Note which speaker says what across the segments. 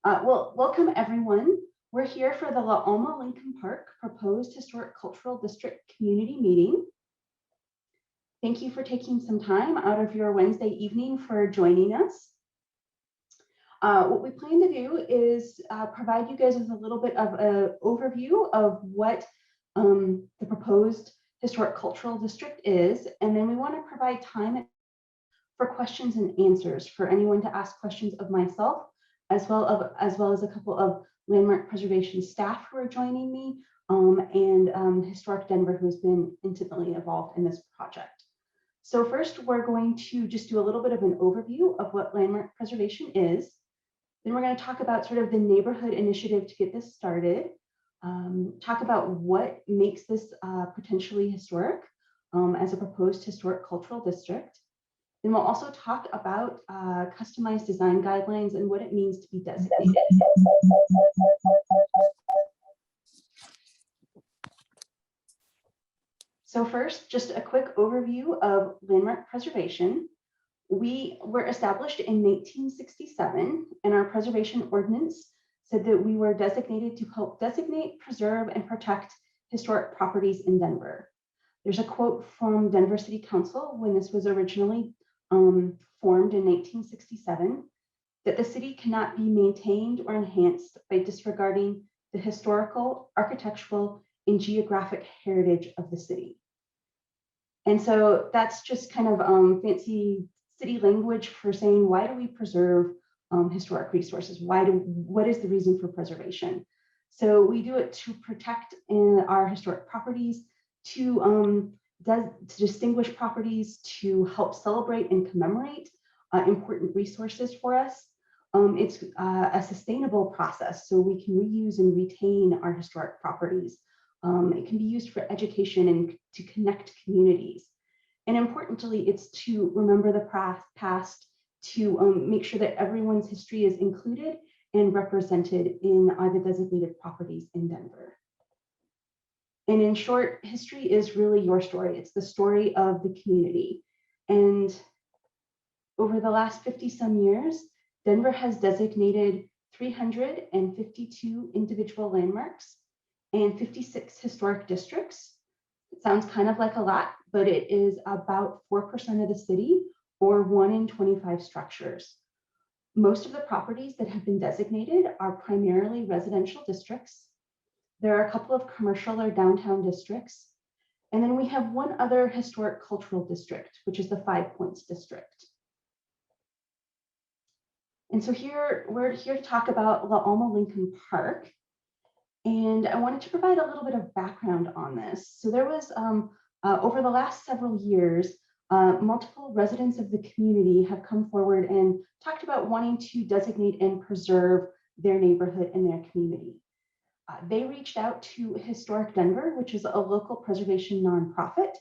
Speaker 1: Well, welcome everyone. We're here for the La Alma Lincoln Park Proposed Historic Cultural District Community Meeting. Thank you for taking some time out of your Wednesday evening for joining us. What we plan to do is provide you guys with a little bit of an overview of what the proposed historic cultural district is, and then we want to provide time for questions and answers for anyone to ask questions of myself, as well as a couple of landmark preservation staff who are joining me, and Historic Denver, who's been intimately involved in this project. So first, we're going to just do a little bit of an overview of what landmark preservation is. Then we're going to talk about sort of the neighborhood initiative to get this started, talk about what makes this potentially historic as a proposed historic cultural district. Then we'll also talk about customized design guidelines and what it means to be designated. So first, just a quick overview of landmark preservation. We were established in 1967, and our preservation ordinance said that we were designated to help designate, preserve, and protect historic properties in Denver. There's a quote from Denver City Council when this was originally formed in 1967, that the city cannot be maintained or enhanced by disregarding the historical, architectural, and geographic heritage of the city. And so that's just kind of fancy city language for saying, why do we preserve historic resources? What is the reason for preservation? So we do it to protect our historic properties, to distinguish properties, to help celebrate and commemorate important resources for us. It's a sustainable process, so we can reuse and retain our historic properties. It can be used for education and to connect communities. And importantly, it's to remember the past, to make sure that everyone's history is included and represented in the designated properties in Denver. And in short, history is really your story. It's the story of the community. And over the last 50 some years, Denver has designated 352 individual landmarks and 56 historic districts. It sounds kind of like a lot, but it is about 4% of the city, or 1 in 25 structures. Most of the properties that have been designated are primarily residential districts. There are a couple of commercial or downtown districts. And then we have one other historic cultural district, which is the Five Points district. And so we're here to talk about La Alma Lincoln Park. And I wanted to provide a little bit of background on this. So there was, over the last several years, multiple residents of the community have come forward and talked about wanting to designate and preserve their neighborhood and their community. They reached out to Historic Denver, which is a local preservation nonprofit.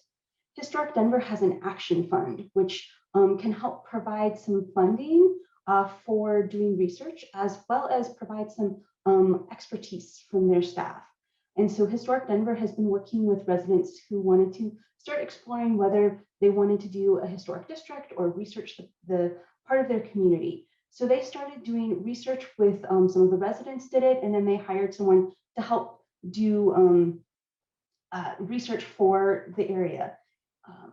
Speaker 1: Historic Denver has an action fund, which can help provide some funding for doing research, as well as provide some expertise from their staff. And so Historic Denver has been working with residents who wanted to start exploring whether they wanted to do a historic district or research the part of their community. So they started doing research with some of the residents did it, and then they hired someone to help do research for the area.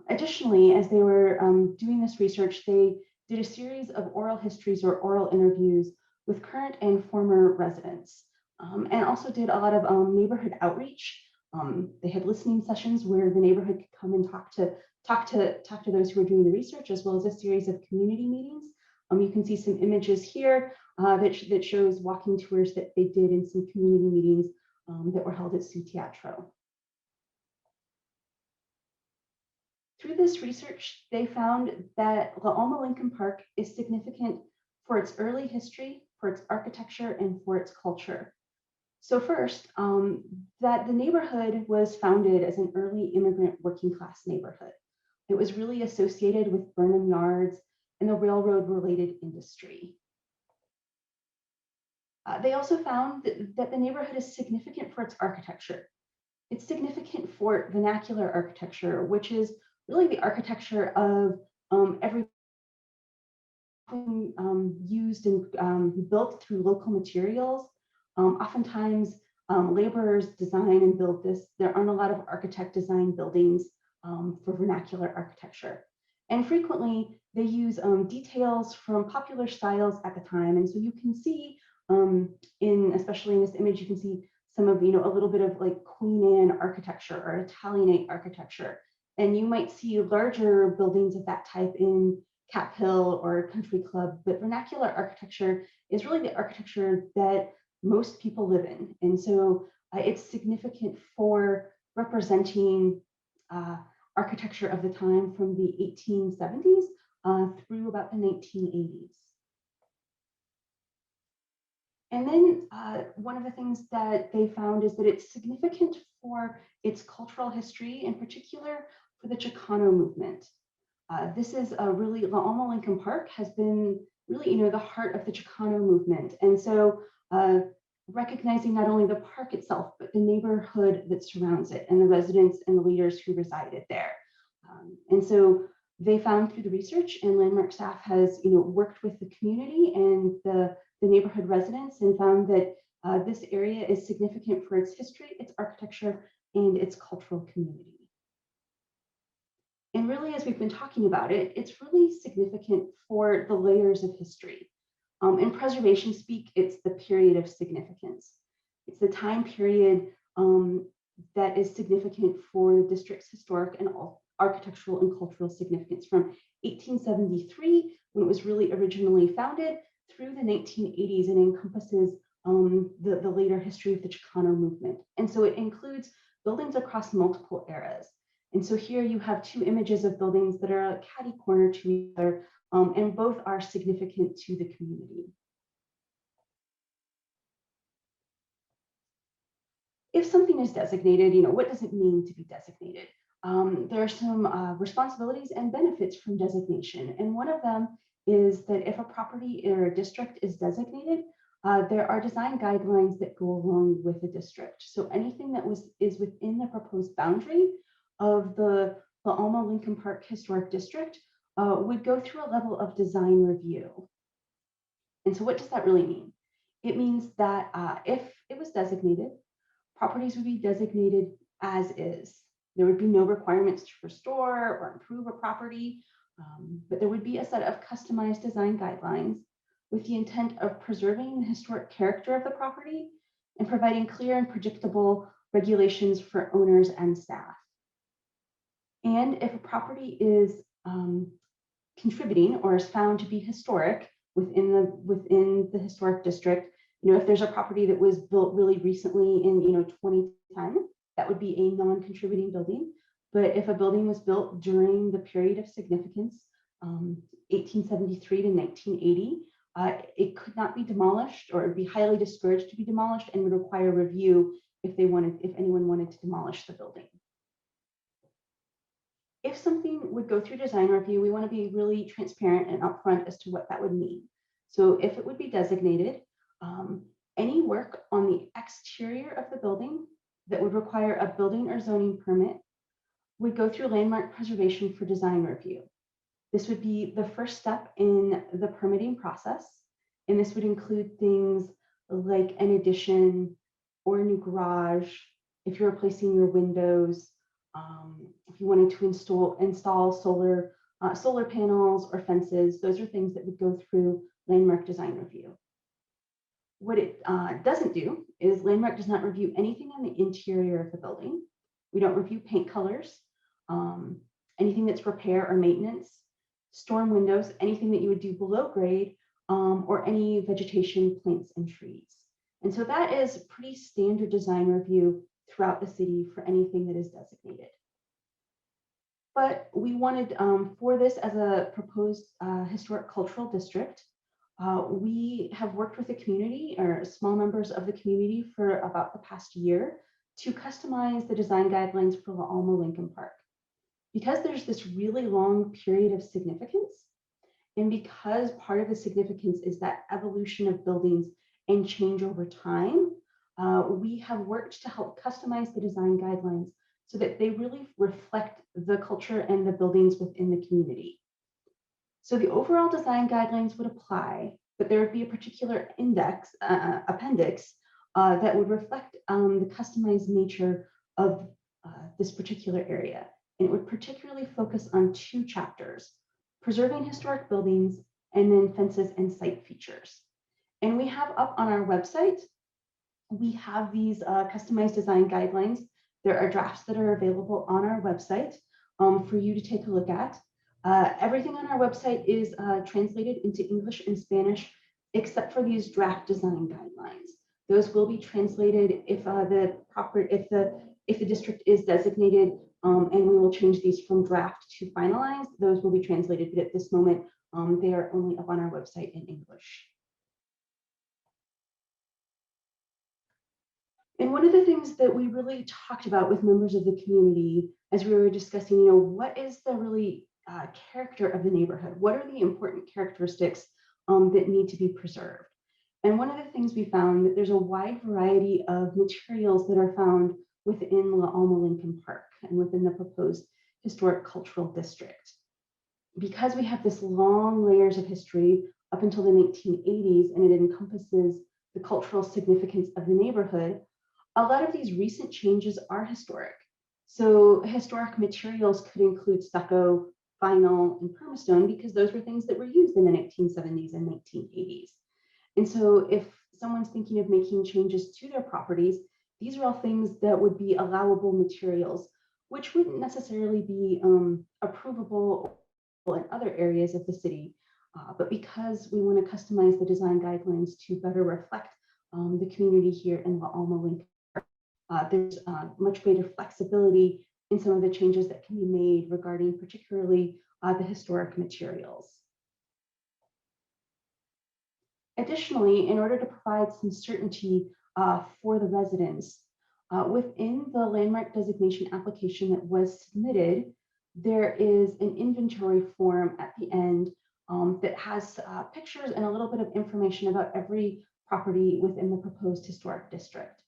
Speaker 1: Additionally, as they were doing this research, they did a series of oral histories or oral interviews with current and former residents, and also did a lot of neighborhood outreach. They had listening sessions where the neighborhood could come and talk to those who were doing the research, as well as a series of community meetings. You can see some images here that shows walking tours that they did in some community meetings that were held at Su Teatro. Through this research, they found that La Alma Lincoln Park is significant for its early history, for its architecture, and for its culture. So first, that the neighborhood was founded as an early immigrant working class neighborhood. It was really associated with Burnham Yards and the railroad-related industry. They also found that the neighborhood is significant for its architecture. It's significant for vernacular architecture, which is really the architecture of every often used and built through local materials. Oftentimes, laborers design and build this. There aren't a lot of architect design buildings for vernacular architecture. And frequently, they use details from popular styles at the time. And so you can see, especially in this image, you can see some of, a little bit of like Queen Anne architecture or Italianate architecture. And you might see larger buildings of that type in Cap Hill or Country Club, but vernacular architecture is really the architecture that most people live in. And so it's significant for representing architecture of the time from the 1870s through about the 1980s. And then one of the things that they found is that it's significant for its cultural history, in particular for the Chicano movement. This is really, La Alma Lincoln Park has been really, the heart of the Chicano movement. And so recognizing not only the park itself, but the neighborhood that surrounds it and the residents and the leaders who resided there. And so they found through the research, and landmark staff has worked with the community and the neighborhood residents, and found that this area is significant for its history, its architecture, and its cultural community. And really, as we've been talking about it, it's really significant for the layers of history. In preservation speak, it's the period of significance. It's the time period that is significant for the district's historic and architectural and cultural significance from 1873, when it was really originally founded, through the 1980s, and encompasses the later history of the Chicano movement. And so it includes buildings across multiple eras. And so here you have two images of buildings that are catty corner to each other, and both are significant to the community. If something is designated, what does it mean to be designated? There are some responsibilities and benefits from designation. And one of them is that if a property or a district is designated, there are design guidelines that go along with the district. So anything that is within the proposed boundary of the Alma Lincoln Park Historic District would go through a level of design review. And so what does that really mean? It means that if it was designated, properties would be designated as is. There would be no requirements to restore or improve a property, but there would be a set of customized design guidelines with the intent of preserving the historic character of the property and providing clear and predictable regulations for owners and staff. And if a property is contributing or is found to be historic within the historic district, if there's a property that was built really recently in 2010, that would be a non-contributing building. But if a building was built during the period of significance, 1873 to 1980, it could not be demolished, or it would be highly discouraged to be demolished, and would require review if anyone wanted to demolish the building. If something would go through design review, we want to be really transparent and upfront as to what that would mean. So if it would be designated, any work on the exterior of the building that would require a building or zoning permit would go through landmark preservation for design review. This would be the first step in the permitting process, and this would include things like an addition or a new garage, if you're replacing your windows, if you wanted to install solar panels or fences. Those are things that would go through landmark design review. What it doesn't do is landmark does not review anything on the interior of the building. We don't review paint colors, anything that's repair or maintenance, storm windows, anything that you would do below grade, or any vegetation, plants, and trees. And so that is pretty standard design review throughout the city for anything that is designated. But we wanted, for this as a proposed historic cultural district, we have worked with the community, or small members of the community, for about the past year to customize the design guidelines for La Alma Lincoln Park. Because there's this really long period of significance, and because part of the significance is that evolution of buildings and change over time, we have worked to help customize the design guidelines so that they really reflect the culture and the buildings within the community. So the overall design guidelines would apply, but there would be a particular appendix that would reflect the customized nature of this particular area. And it would particularly focus on two chapters: preserving historic buildings and then fences and site features. And we have up on our website, we have these customized design guidelines. There are drafts that are available on our website for you to take a look at. Everything on our website is translated into English and Spanish, except for these draft design guidelines. Those will be translated if the district is designated, and we will change these from draft to finalized. Those will be translated, but at this moment, they are only up on our website in English. And one of the things that we really talked about with members of the community as we were discussing, what is the really character of the neighborhood? What are the important characteristics that need to be preserved? And one of the things we found that there's a wide variety of materials that are found within La Alma Lincoln Park and within the proposed historic cultural district. Because we have this long layers of history up until the 1980s, and it encompasses the cultural significance of the neighborhood, a lot of these recent changes are historic. So historic materials could include stucco, vinyl, and permastone, because those were things that were used in the 1970s and 1980s. And so if someone's thinking of making changes to their properties, these are all things that would be allowable materials, which wouldn't necessarily be approvable in other areas of the city. But because we want to customize the design guidelines to better reflect the community here in La Alma Lincoln, there's much greater flexibility in some of the changes that can be made regarding particularly the historic materials. Additionally, in order to provide some certainty for the residents, within the landmark designation application that was submitted, there is an inventory form at the end that has pictures and a little bit of information about every property within the proposed historic district.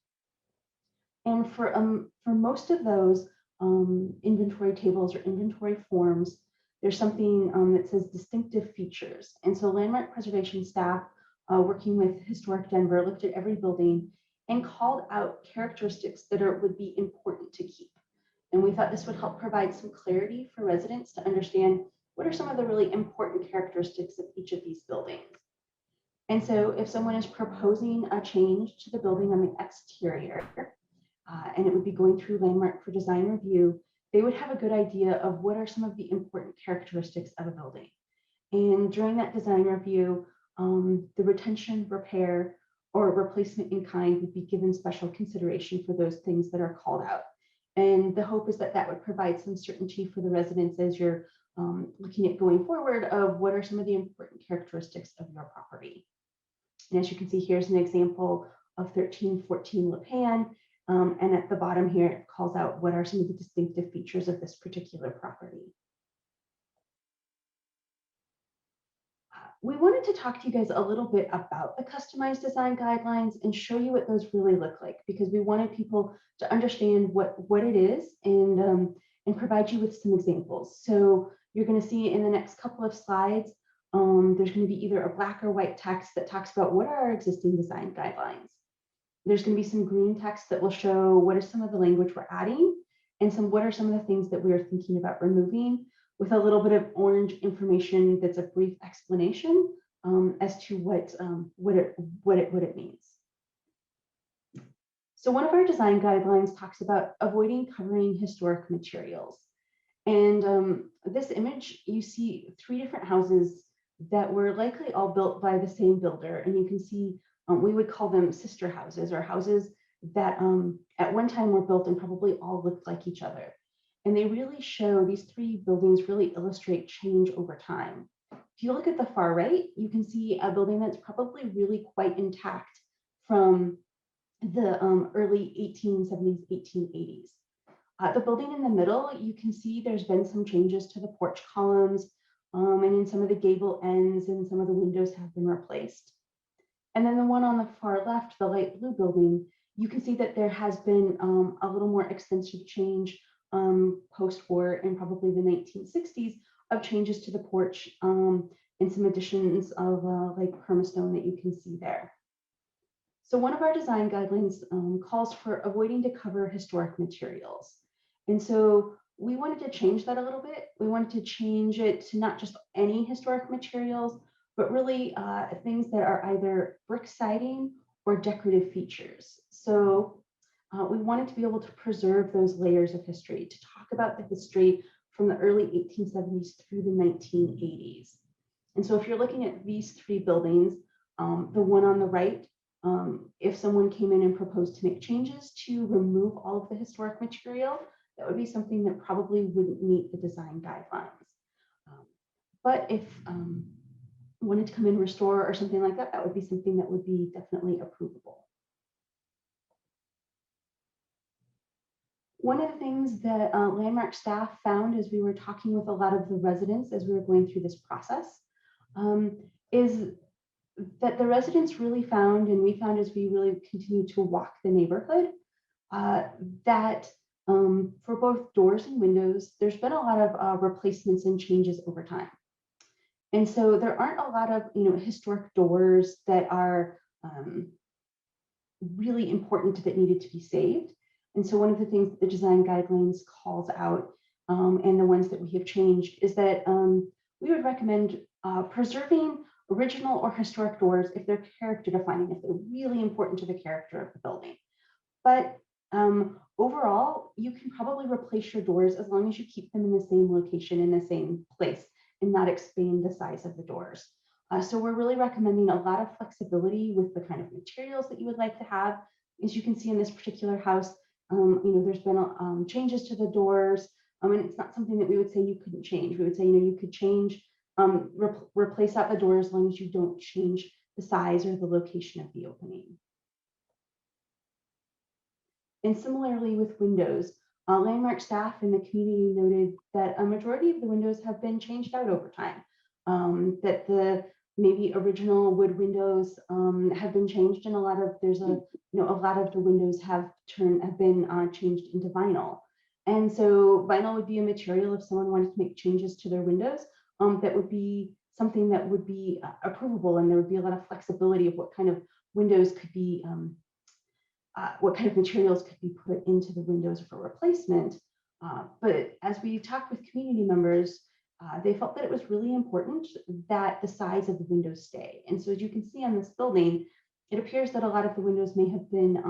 Speaker 1: And for most of those inventory tables or inventory forms, there's something that says distinctive features. And so landmark preservation staff working with Historic Denver looked at every building and called out characteristics that would be important to keep. And we thought this would help provide some clarity for residents to understand what are some of the really important characteristics of each of these buildings. And so if someone is proposing a change to the building on the exterior, and it would be going through landmark for design review, they would have a good idea of what are some of the important characteristics of a building. And during that design review, the retention, repair, or replacement in kind would be given special consideration for those things that are called out. And the hope is that that would provide some certainty for the residents as you're looking at going forward of what are some of the important characteristics of your property. And as you can see, here's an example of 1314 Lipan. And at the bottom here, it calls out what are some of the distinctive features of this particular property. We wanted to talk to you guys a little bit about the customized design guidelines and show you what those really look like, because we wanted people to understand what it is and provide you with some examples. So you're going to see in the next couple of slides, there's going to be either a black or white text that talks about what are our existing design guidelines. There's going to be some green text that will show what is some of the language we're adding and what are some of the things that we are thinking about removing, with a little bit of orange information that's a brief explanation as to what it means. So one of our design guidelines talks about avoiding covering historic materials. And this image, you see 3 different houses that were likely all built by the same builder. And you can see we would call them sister houses, or houses that at one time were built and probably all looked like each other. And they really show, these 3 buildings really illustrate change over time. If you look at the far right, you can see a building that's probably really quite intact from the early 1870s, 1880s. The building in the middle, you can see there's been some changes to the porch columns, and in some of the gable ends, and some of the windows have been replaced. And then the one on the far left, the light blue building, you can see that there has been a little more extensive change post-war in probably the 1960s of changes to the porch and some additions of like permastone that you can see there. So one of our design guidelines calls for avoiding to cover historic materials. And so we wanted to change that a little bit. We wanted to change it to not just any historic materials, but really things that are either brick siding or decorative features. So we wanted to be able to preserve those layers of history, to talk about the history from the early 1870s through the 1980s. And so if you're looking at these three buildings, the one on the right, if someone came in and proposed to make changes to remove all of the historic material, that would be something that probably wouldn't meet the design guidelines. But if wanted to come in and restore or something like that, that would be something that would be definitely approvable. One of the things that Landmark staff found as we were talking with a lot of the residents as we were going through this process is that the residents really found, and we found as we really continue to walk the neighborhood, that for both doors and windows, there's been a lot of replacements and changes over time. And so there aren't a lot of historic doors that are really important that needed to be saved. And so one of the things that the design guidelines calls out, and the ones that we have changed, is that we would recommend preserving original or historic doors if they're character defining, if they're really important to the character of the building. But overall, you can probably replace your doors as long as you keep them in the same location, in the same place, and not expand the size of the doors. So we're really recommending a lot of flexibility with the kind of materials that you would like to have. As you can see in this particular house, there's been changes to the doors, and it's not something that we would say you couldn't change. We would say, you could change, replace out the door as long as you don't change the size or the location of the opening. And similarly with windows, Landmark staff and the community noted that a majority of the windows have been changed out over time. That the maybe original wood windows have been changed, and a lot of the windows have been changed into vinyl. And so vinyl would be a material if someone wanted to make changes to their windows, that would be something that would be approvable, and there would be a lot of flexibility of what kind of windows could be, what kind of materials could be put into the windows for replacement. But as we talked with community members, they felt that it was really important that the size of the windows stay. And so as you can see on this building, it appears that a lot of the windows may have been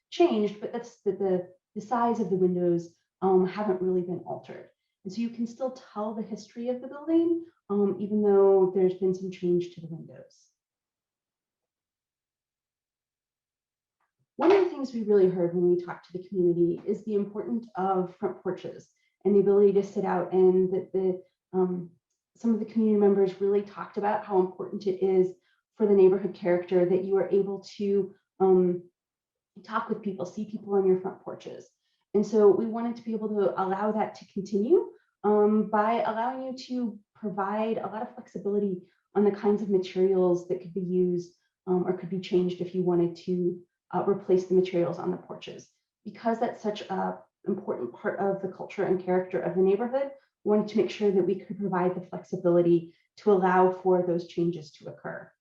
Speaker 1: changed, but the size of the windows haven't really been altered. And so you can still tell the history of the building, even though there's been some change to the windows. One of the things we really heard when we talked to the community is the importance of front porches and the ability to sit out, and that some of the community members really talked about how important it is for the neighborhood character that you are able to talk with people, see people on your front porches. And so we wanted to be able to allow that to continue by allowing you to provide a lot of flexibility on the kinds of materials that could be used or could be changed if you wanted to replace the materials on the porches. Because that's such an important part of the culture and character of the neighborhood, we wanted to make sure that we could provide the flexibility to allow for those changes to occur.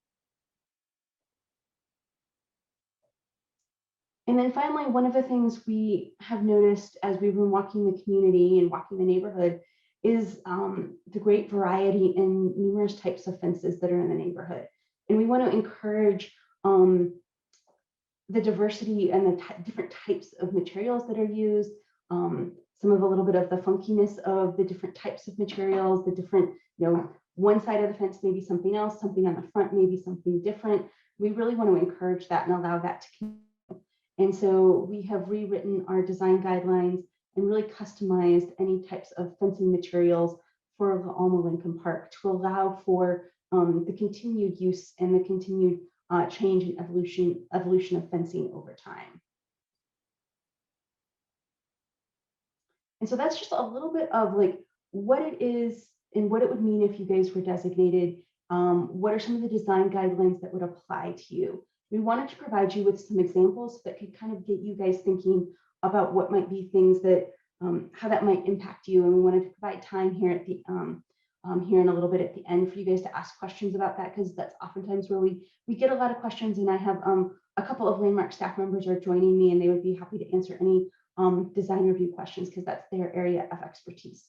Speaker 1: And then finally, one of the things we have noticed as we've been walking the community and walking the neighborhood is the great variety and numerous types of fences that are in the neighborhood. And we want to encourage the diversity and the different types of materials that are used, some of a little bit of the funkiness of the different types of materials, the different, one side of the fence may be something else, something on the front may be something different. We really want to encourage that and allow that to continue. And so we have rewritten our design guidelines and really customized any types of fencing materials for the Alma Lincoln Park to allow for the continued use and the continued change and evolution of fencing over time. And so that's just a little bit of like what it is and what it would mean if you guys were designated. What are some of the design guidelines that would apply to you? We wanted to provide you with some examples that could kind of get you guys thinking about what might be things that, how that might impact you. And we wanted to provide time here at the here in a little bit at the end for you guys to ask questions about that, because that's oftentimes where we get a lot of questions, and I have a couple of Landmark staff members are joining me, and they would be happy to answer any design review questions because that's their area of expertise.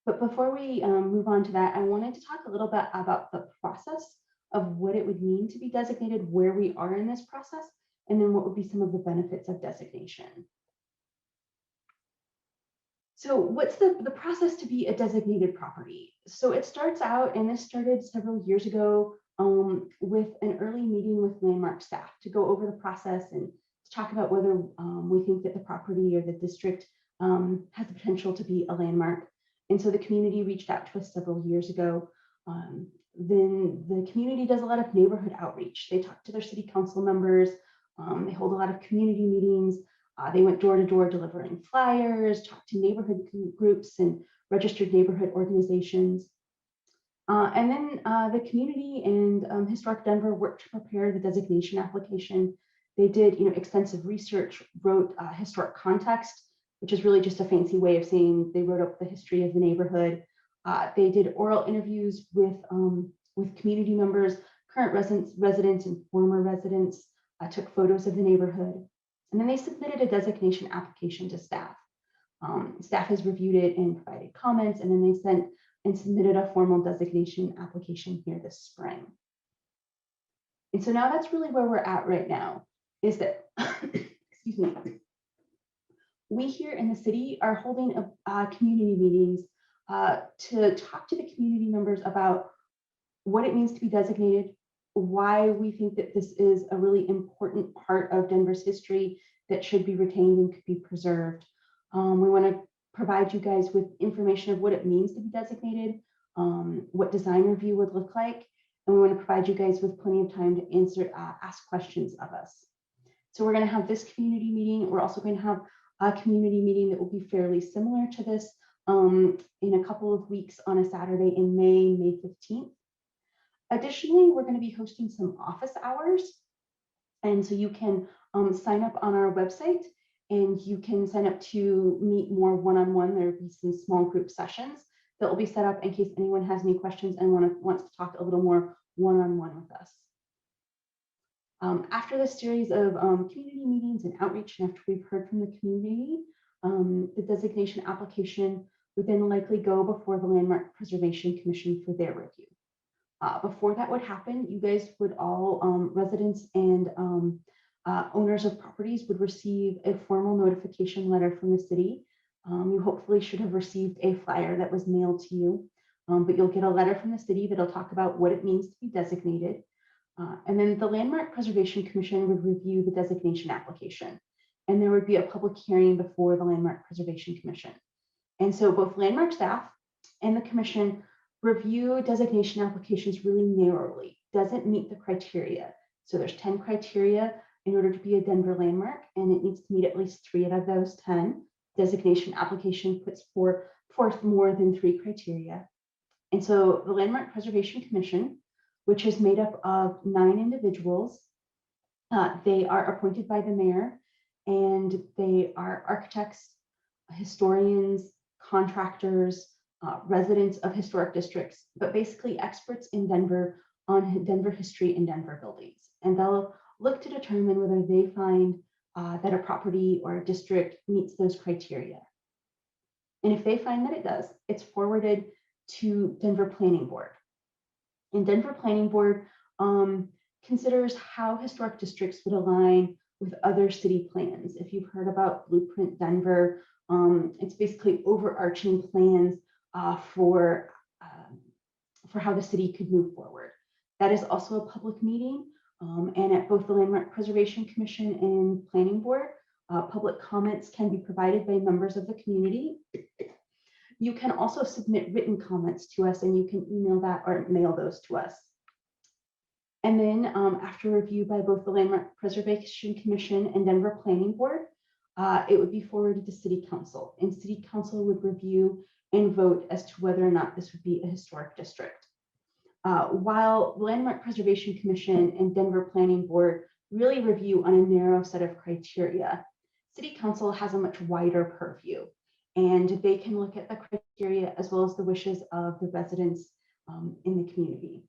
Speaker 1: But before we move on to that, I wanted to talk a little bit about the process of what it would mean to be designated, where we are in this process, and then what would be some of the benefits of designation. So what's the process to be a designated property? So it starts out, and this started several years ago with an early meeting with Landmark staff to go over the process and to talk about whether we think that the property or the district has the potential to be a landmark. And so the community reached out to us several years ago. Then the community does a lot of neighborhood outreach. They talk to their city council members. They hold a lot of community meetings. They went door to door delivering flyers, talked to neighborhood groups and registered neighborhood organizations. And then the community and Historic Denver worked to prepare the designation application. They did extensive research, wrote historic context, which is really just a fancy way of saying they wrote up the history of the neighborhood. They did oral interviews with community members, current residents and former residents, took photos of the neighborhood. And then they submitted a designation application to staff. Staff has reviewed it and provided comments, and then they sent and submitted a formal designation application here this spring. And so now that's really where we're at right now, is that, excuse me, we here in the city are holding community meetings to talk to the community members about what it means to be designated, why we think that this is a really important part of Denver's history that should be retained and could be preserved. We want to provide you guys with information of what it means to be designated, what design review would look like, and we want to provide you guys with plenty of time to ask questions of us. So we're going to have this community meeting. We're also going to have a community meeting that will be fairly similar to this in a couple of weeks on a Saturday in May 15th. Additionally, we're going to be hosting some office hours. And so you can sign up on our website, and you can sign up to meet more one-on-one. There will be some small group sessions that will be set up in case anyone has any questions and wants to talk a little more one-on-one with us. After this series of community meetings and outreach, and after we've heard from the community, the designation application would then likely go before the Landmark Preservation Commission for their review. Before that would happen, you guys would all, residents and owners of properties would receive a formal notification letter from the city. You hopefully should have received a flyer that was mailed to you, but you'll get a letter from the city that'll talk about what it means to be designated. And then the Landmark Preservation Commission would review the designation application, and there would be a public hearing before the Landmark Preservation Commission. And so both Landmark staff and the commission review designation applications really narrowly. Doesn't meet the criteria. So there's 10 criteria in order to be a Denver landmark, and it needs to meet at least 3 out of those 10. Designation application puts forth more than 3 criteria. And so the Landmark Preservation Commission, which is made up of 9 individuals, they are appointed by the mayor, and they are architects, historians, contractors, residents of historic districts, but basically experts in Denver on Denver history and Denver buildings. And they'll look to determine whether they find that a property or a district meets those criteria. And if they find that it does, it's forwarded to Denver Planning Board. And Denver Planning Board considers how historic districts would align with other city plans. If you've heard about Blueprint Denver, it's basically overarching plans for how the city could move forward. That is also a public meeting, and at both the Landmark Preservation Commission and Planning Board, public comments can be provided by members of the community. You can also submit written comments to us, and you can email that or mail those to us. And then after review by both the Landmark Preservation Commission and Denver Planning Board, it would be forwarded to City Council, and City Council would review and vote as to whether or not this would be a historic district. While the Landmark Preservation Commission and Denver Planning Board really review on a narrow set of criteria, City Council has a much wider purview. and they can look at the criteria as well as the wishes of the residents in the community.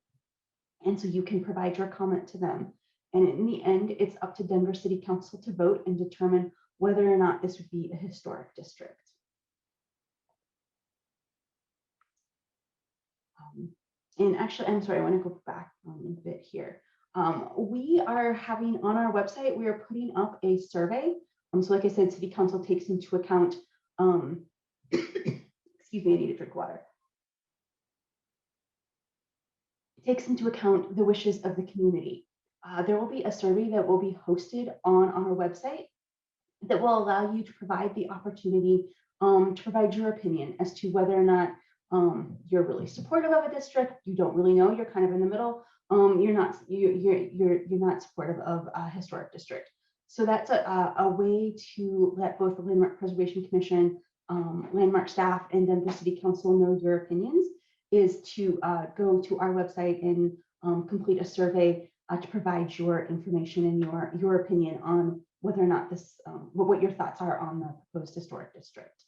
Speaker 1: And so you can provide your comment to them. And in the end, it's up to Denver City Council to vote and determine whether or not this would be a historic district. And actually, I'm sorry, I want to go back a bit here. We are having on our website, we are putting up a survey. So like I said, City Council takes into account, excuse me, I need to drink water. Takes into account the wishes of the community. There will be a survey that will be hosted on our website that will allow you to provide the opportunity to provide your opinion as to whether or not you're really supportive of a district, you don't really know, you're kind of in the middle, you're not supportive of a historic district. So that's a way to let both the Landmark Preservation Commission, landmark staff, and Denver City Council know your opinions, is to go to our website and complete a survey to provide your information and your opinion on whether or not this, what your thoughts are on the proposed historic district.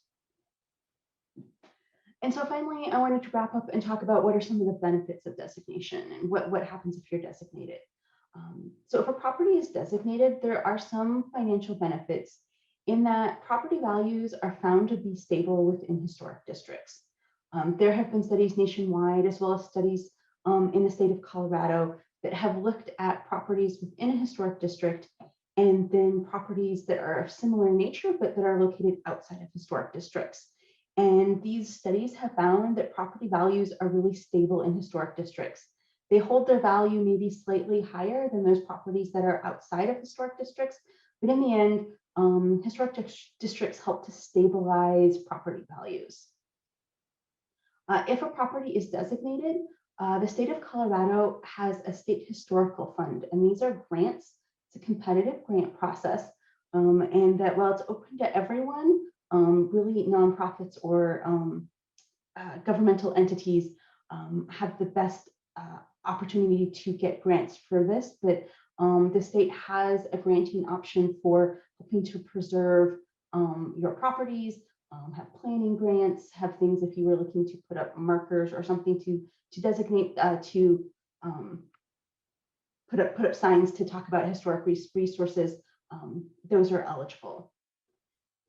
Speaker 1: And so finally, I wanted to wrap up and talk about what are some of the benefits of designation and what happens if you're designated. So if a property is designated, there are some financial benefits in that property values are found to be stable within historic districts. There have been studies nationwide, as well as studies in the state of Colorado, that have looked at properties within a historic district and then properties that are of similar nature, but that are located outside of historic districts. And these studies have found that property values are really stable in historic districts. They hold their value maybe slightly higher than those properties that are outside of historic districts, but in the end, historic districts help to stabilize property values. If a property is designated, the state of Colorado has a state historical fund, and these are grants. It's a competitive grant process, and that while it's open to everyone, really nonprofits or governmental entities have the best opportunity to get grants for this, but the state has a granting option for helping to preserve your properties, have planning grants, have things if you were looking to put up markers or something to designate, to put up signs to talk about historic resources, those are eligible.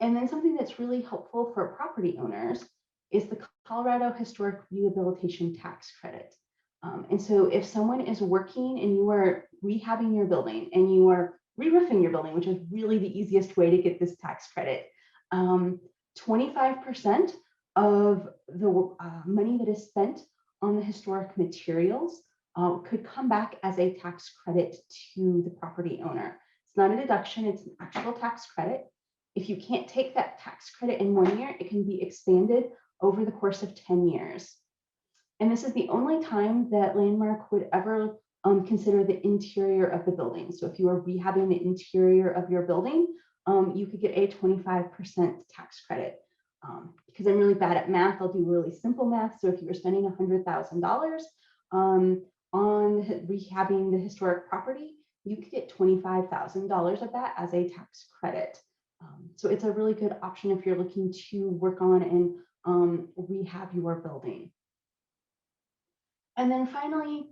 Speaker 1: And then something that's really helpful for property owners is the Colorado Historic Rehabilitation Tax Credit. And so if someone is working and you are rehabbing your building and you are re-roofing your building, which is really the easiest way to get this tax credit, 25% of the money that is spent on the historic materials could come back as a tax credit to the property owner. It's not a deduction, it's an actual tax credit. If you can't take that tax credit in 1 year, it can be expanded over the course of 10 years. And this is the only time that Landmark would ever consider the interior of the building. So if you are rehabbing the interior of your building, you could get a 25% tax credit. Because I'm really bad at math, I'll do really simple math. So if you were spending $100,000 on rehabbing the historic property, you could get $25,000 of that as a tax credit. So it's a really good option if you're looking to work on and rehab your building. And then finally,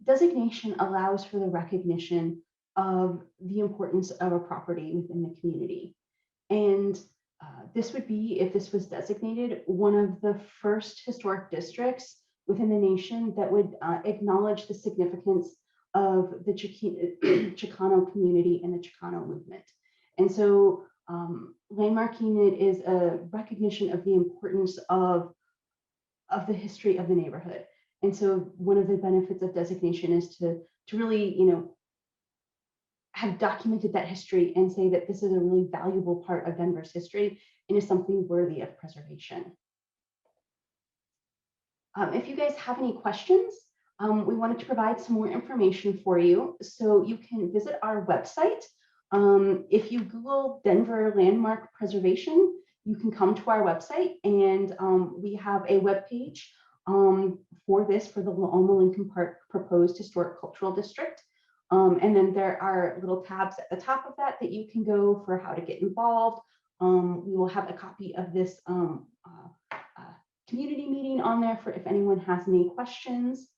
Speaker 1: designation allows for the recognition of the importance of a property within the community. And this would be, if this was designated, one of the first historic districts within the nation that would acknowledge the significance of the Chicano community and the Chicano movement. And so landmarking it is a recognition of the importance of the history of the neighborhood. And so one of the benefits of designation is to really, have documented that history and say that this is a really valuable part of Denver's history and is something worthy of preservation. If you guys have any questions, we wanted to provide some more information for you. So you can visit our website. If you Google Denver Landmark Preservation, you can come to our website, and we have a webpage for this, for the Alma Lincoln Park Proposed Historic Cultural District. And then there are little tabs at the top of that you can go for how to get involved, We will have a copy of this community meeting on there for if anyone has any questions.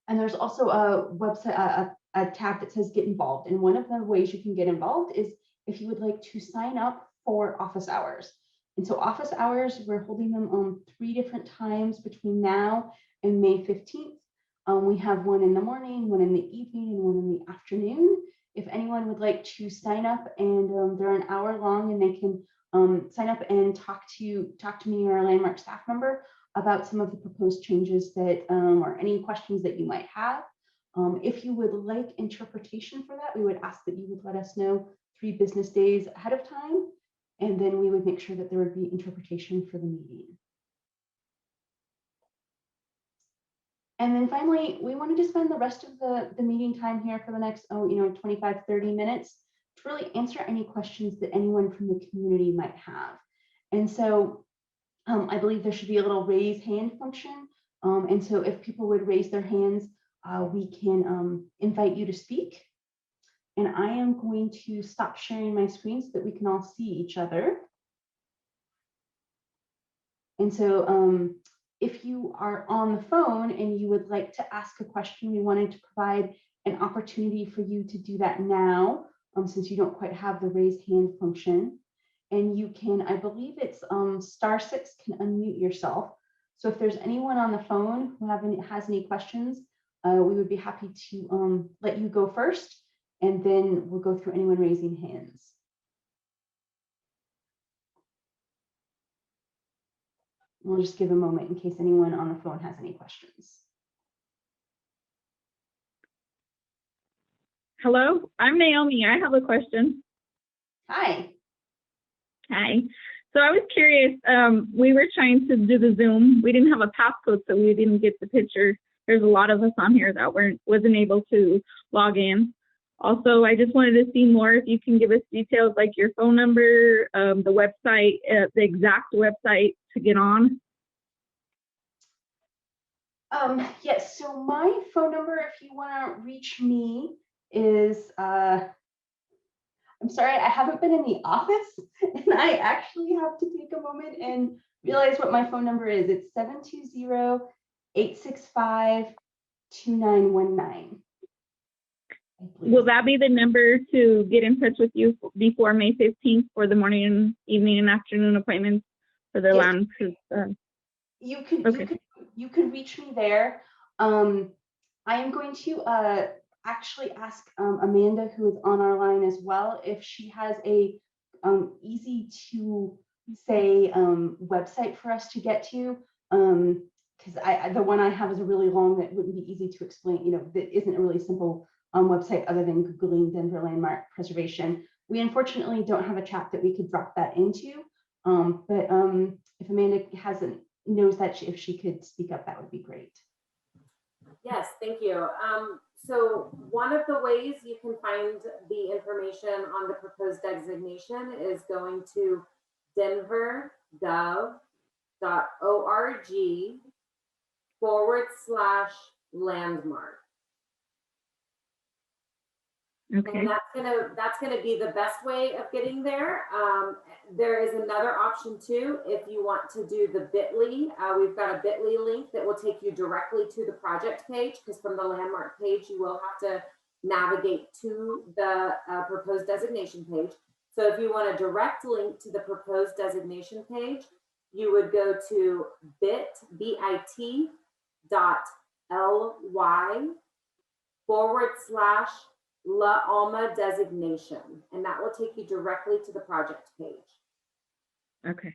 Speaker 1: And there's also a website, a tab that says get involved. And one of the ways you can get involved is if you would like to sign up for office hours. And so office hours, we're holding them on 3 different times between now and May 15th. We have one in the morning, one in the evening, and one in the afternoon. If anyone would like to sign up, and they're an hour long, and they can sign up and talk to me or a Landmark staff member about some of the proposed changes that or any questions that you might have. If you would like interpretation for that, we would ask that you would let us know 3 business days ahead of time, and then we would make sure that there would be interpretation for the meeting. And then finally, we wanted to spend the rest of the meeting time here for the next 25-30 minutes to really answer any questions that anyone from the community might have. And so I believe there should be a little raise hand function. And so if people would raise their hands, we can invite you to speak. And I am going to stop sharing my screen so that we can all see each other. And so if you are on the phone and you would like to ask a question, we wanted to provide an opportunity for you to do that now, since you don't quite have the raise hand function. And you can, I believe it's *6 can unmute yourself. So if there's anyone on the phone who has any questions, we would be happy to let you go first, and then we'll go through anyone raising hands. We'll just give a moment in case anyone on the phone has any questions.
Speaker 2: Hello, I'm Naomi. I have a question.
Speaker 1: Hi.
Speaker 2: Hi. So I was curious, we were trying to do the Zoom. We didn't have a passcode, so we didn't get the picture. There's a lot of us on here that wasn't able to log in. Also, I just wanted to see more if you can give us details like your phone number, the website, the exact website to get on.
Speaker 1: Yes, so my phone number, if you want to reach me, is I'm sorry, I haven't been in the office, and I actually have to take a moment and realize what my phone number is. It's 720-865-2919.
Speaker 2: Will that be the number to get in touch with you before May 15th for the morning, evening, and afternoon appointments for the land?
Speaker 1: You can reach me there. I am going to actually ask Amanda, who is on our line as well, if she has a easy to say website for us to get to, because the one I have is a really long that wouldn't be easy to explain, that isn't a really simple website other than Googling Denver Landmark Preservation. We unfortunately don't have a chat that we could drop that into, but if Amanda knows that if she could speak up, that would be great.
Speaker 3: Yes, thank you. So one of the ways you can find the information on the proposed designation is going to denvergov.org/landmark.
Speaker 2: Okay.
Speaker 3: And that's gonna be the best way of getting there. There is another option too. If you want to do the bit.ly, we've got a bit.ly link that will take you directly to the project page, because from the landmark page, you will have to navigate to the proposed designation page. So if you want a direct link to the proposed designation page, you would go to bit.ly/La Alma designation, and that will take you directly to the project page.
Speaker 2: Okay.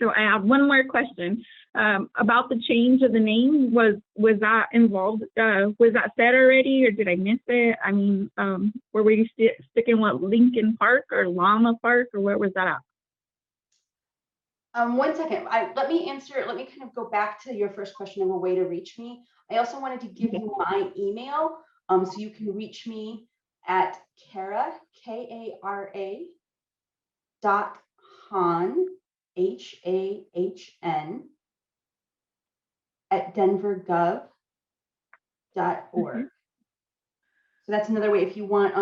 Speaker 2: So I have one more question about the change of the name. Was that involved? Was that said already, or did I miss it? I mean, were we sticking with Lincoln Park or Llama Park, or where was that at?
Speaker 1: 1 second. Let me answer. Let me kind of go back to your first question of a way to reach me. I also wanted to give you my email, so you can reach me at Kara, K-A-R-A, .Hahn, H-A-H-N, at denvergov.org. So that's another way if you want,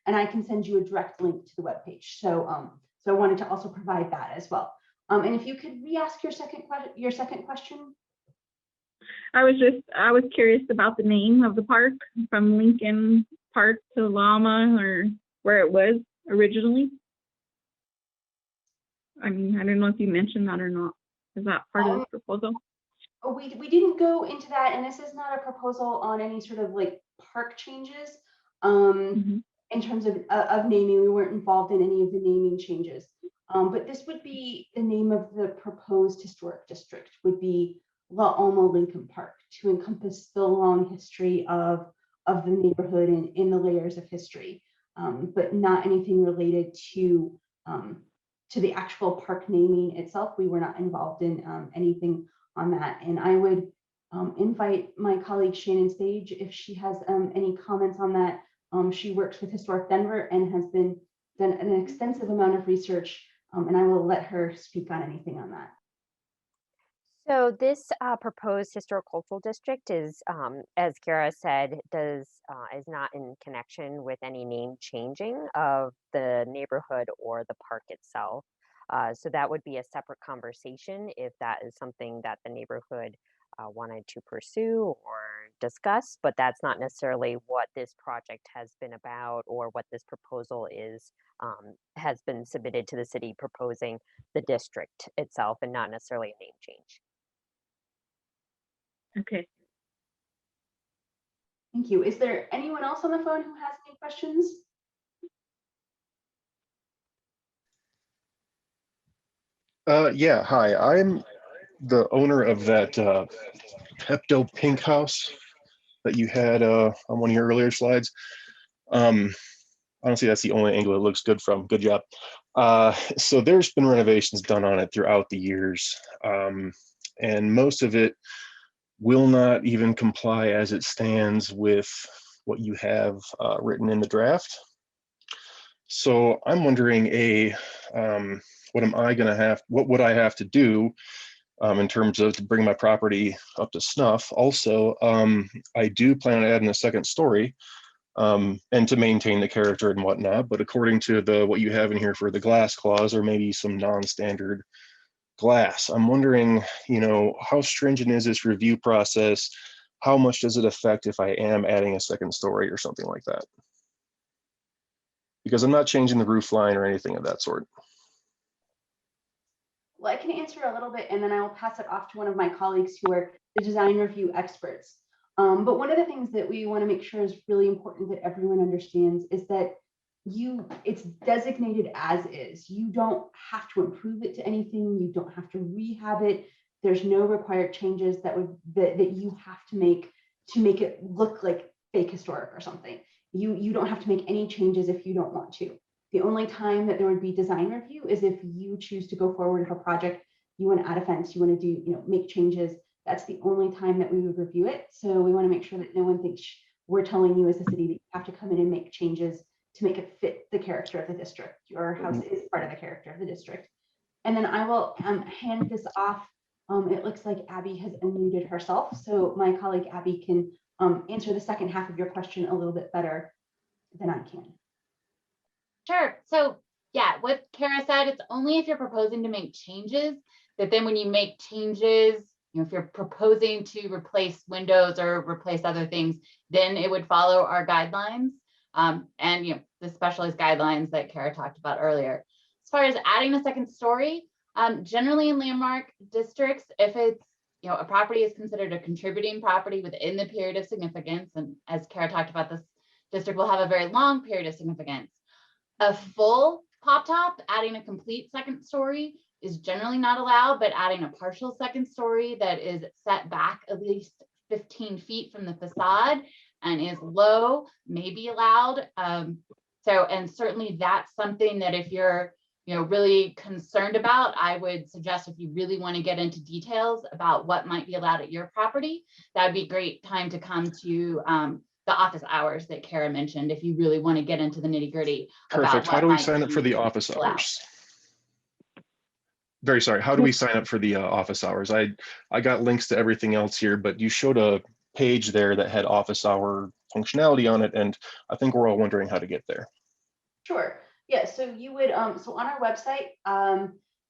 Speaker 1: and I can send you a direct link to the webpage. So, so I wanted to also provide that as well. And if you could re-ask your second question.
Speaker 2: I was curious about the name of the park, from Lincoln Park to Alma, or where it was originally. I mean, I don't know if you mentioned that or not. Is that part of the proposal?
Speaker 1: We didn't go into that, and this is not a proposal on any sort of like park changes. In terms of naming, we weren't involved in any of the naming changes. But this would be the name of the proposed historic district, would be La Alma Lincoln Park, to encompass the long history of the neighborhood and in the layers of history, but not anything related to the actual park naming itself. We were not involved in anything on that. And I would invite my colleague Shannon Stage if she has any comments on that. She works with Historic Denver and has done an extensive amount of research, and I will let her speak on anything on that.
Speaker 4: So this proposed historicultural district is, as Kara said, is not in connection with any name changing of the neighborhood or the park itself. So that would be a separate conversation if that is something that the neighborhood wanted to pursue or discuss, but that's not necessarily what this project has been about or what this proposal is, has been submitted to the city proposing the district itself, and not necessarily a name change.
Speaker 2: Okay.
Speaker 1: Thank you. Is there anyone else on the phone who has any questions?
Speaker 5: Yeah, hi. I'm the owner of that Pepto Pink house that you had on one of your earlier slides. Honestly, that's the only angle it looks good from. Good job. So there's been renovations done on it throughout the years, and most of it will not even comply as it stands with what you have written in the draft. So I'm wondering, what would I have to do in terms of to bring my property up to snuff? Also, I do plan on adding a second story and to maintain the character and whatnot, but according to what you have in here for the glass clause, or maybe some non-standard glass, I'm wondering, how stringent is this review process? How much does it affect if I am adding a second story or something like that? Because I'm not changing the roof line or anything of that sort.
Speaker 1: Well, I can answer a little bit, and then I will pass it off to one of my colleagues who are the design review experts. But one of the things that we want to make sure is really important that everyone understands is that it's designated as is. You don't have to improve it to anything. You don't have to rehab it. There's no required changes that you have to make it look like fake historic or something. You don't have to make any changes if you don't want to. The only time that there would be design review is if you choose to go forward with a project, you want to add a fence, you want to do, make changes. That's the only time that we would review it. So we want to make sure that no one thinks we're telling you as a city that you have to come in and make changes to make it fit the character of the district. Your house is part of the character of the district. And then I will hand this off. It looks like Abby has unmuted herself. So my colleague Abby can answer the second half of your question a little bit better than I can.
Speaker 6: Sure. So yeah, what Kara said, it's only if you're proposing to make changes that then when you make changes, if you're proposing to replace windows or replace other things, then it would follow our guidelines and the specialized guidelines that Kara talked about earlier. As far as adding a second story, generally in landmark districts, if it's a property is considered a contributing property within the period of significance, and as Kara talked about, this district will have a very long period of significance. A full pop top, adding a complete second story, is generally not allowed, but adding a partial second story that is set back at least 15 feet from the facade and is low may be allowed. And certainly that's something that if you're really concerned about, I would suggest, if you really want to get into details about what might be allowed at your property, that would be a great time to come to the office hours that Kara mentioned, if you really want to get into the nitty gritty.
Speaker 5: Perfect. How do we sign up for the office hours? Very sorry. How do we sign up for the office hours? I got links to everything else here, but you showed a page there that had office hour functionality on it, and I think we're all wondering how to get there.
Speaker 1: Sure. Yeah. So you would so on our website,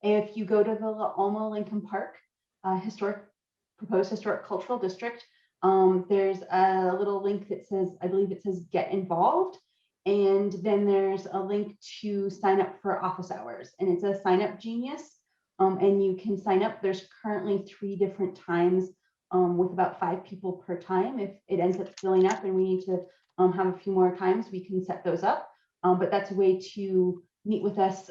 Speaker 1: if you go to the La Alma Lincoln Park proposed historic cultural district, there's a little link that says, I believe it says get involved. And then there's a link to sign up for office hours, and it's a sign up genius. And you can sign up. There's currently 3 different times with about 5 people per time. If it ends up filling up and we need to have a few more times, we can set those up. But that's a way to meet with us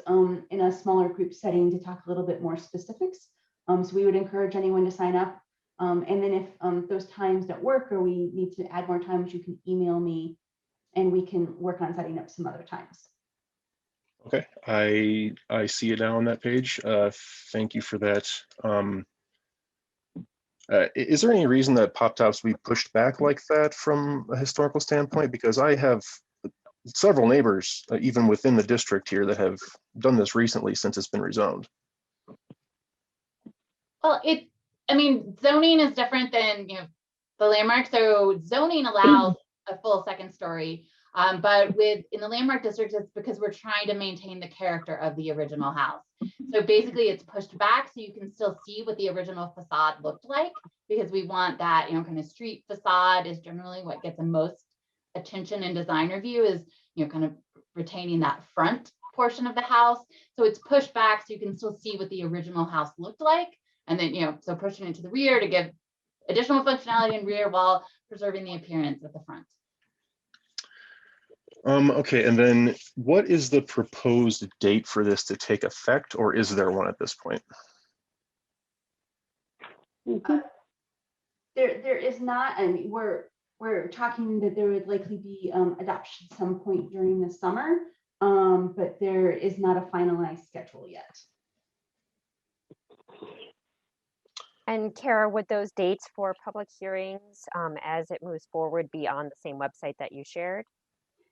Speaker 1: in a smaller group setting to talk a little bit more specifics. So we would encourage anyone to sign up. And then if those times don't work or we need to add more times, you can email me and we can work on setting up some other times.
Speaker 5: Okay, I see it now on that page. Thank you for that. Is there any reason that pop tops be pushed back like that from a historical standpoint? Because I have several neighbors, even within the district here, that have done this recently since it's been rezoned.
Speaker 6: Well, I mean, zoning is different than, you know, the landmark. So zoning allows a full second story. But in the landmark district, it's because we're trying to maintain the character of the original house. So basically it's pushed back so you can still see what the original facade looked like, because we want that, you know, kind of street facade is generally what gets the most attention in design review, is, you know, kind of retaining that front portion of the house. So it's pushed back so you can still see what the original house looked like. And then, you know, so pushing it to the rear to give additional functionality in rear while preserving the appearance at the front.
Speaker 5: Okay, and then what is the proposed date for this to take effect, or is there one at this point?
Speaker 1: There is not, and we're talking that there would likely be adoption at some point during the summer, but there is not a finalized schedule yet.
Speaker 4: And Kara, would those dates for public hearings as it moves forward be on the same website that you shared?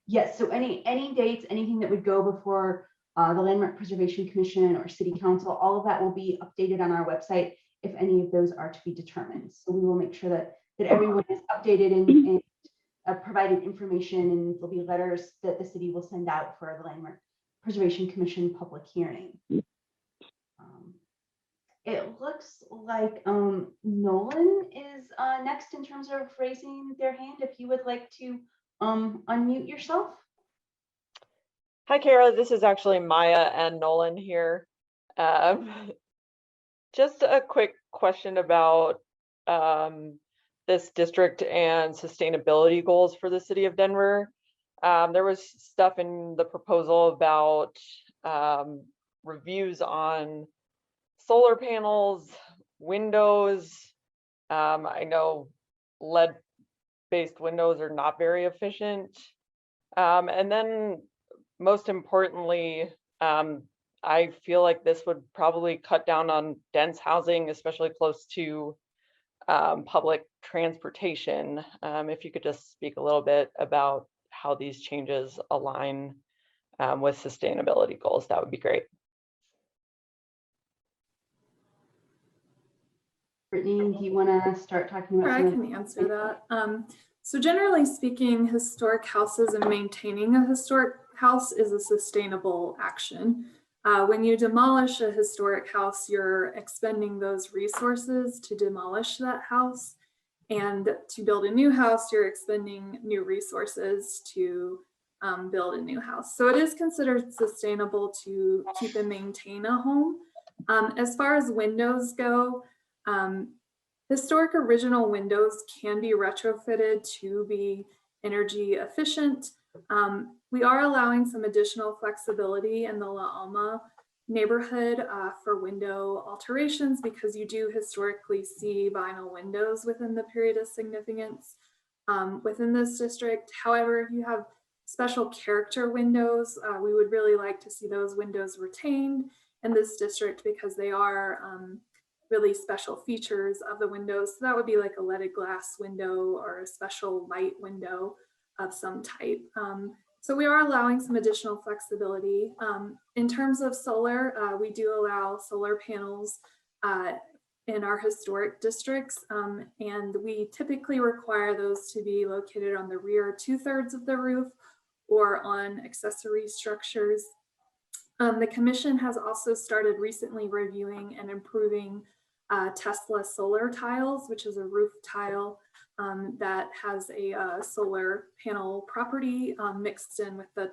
Speaker 1: Yes, so any dates, anything that would go before the Landmark Preservation Commission or City Council, all of that will be updated on our website if any of those are to be determined. So we will make sure that everyone is updated and provided information, and there'll be letters that the city will send out for the Landmark Preservation Commission public hearing. It looks like Nolan is next in terms of raising their hand. If you would like to unmute yourself.
Speaker 7: Hi, Kara. This is actually Maya and Nolan here. Just a quick question about this district and sustainability goals for the city of Denver. There was stuff in the proposal about reviews on solar panels, windows. I know lead-based windows are not very efficient. And then most importantly, I feel like this would probably cut down on dense housing, especially close to public transportation. If you could just speak a little bit about how these changes align with sustainability goals, that would be great.
Speaker 1: Brittany, do you want to start talking about?
Speaker 8: Sure, I can answer that. So generally speaking, historic houses and maintaining a historic house is a sustainable action. When you demolish a historic house, you're expending those resources to demolish that house. And to build a new house, you're expending new resources to build a new house. So it is considered sustainable to keep and maintain a home. As far as windows go, historic original windows can be retrofitted to be energy efficient. We are allowing some additional flexibility in the La Alma neighborhood for window alterations, because you do historically see vinyl windows within the period of significance within this district. However, if you have special character windows, we would really like to see those windows retained in this district, because they are really special features of the windows. So that would be like a leaded glass window or a special light window of some type. So we are allowing some additional flexibility. In terms of solar, we do allow solar panels in our historic districts, and we typically require those to be located on the rear 2/3 of the roof or on accessory structures. The commission has also started recently reviewing and improving Tesla solar tiles, which is a roof tile that has a solar panel property mixed in with the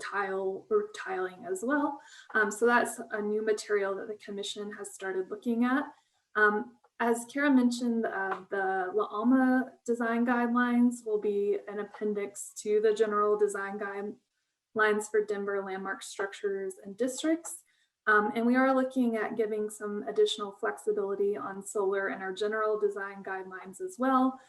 Speaker 8: roof tiling as well. So that's a new material that the commission has started looking at. As Kara mentioned, the Alma design guidelines will be an appendix to the general design guidelines for Denver landmark structures and districts. And we are looking at giving some additional flexibility on solar in our general design guidelines as well.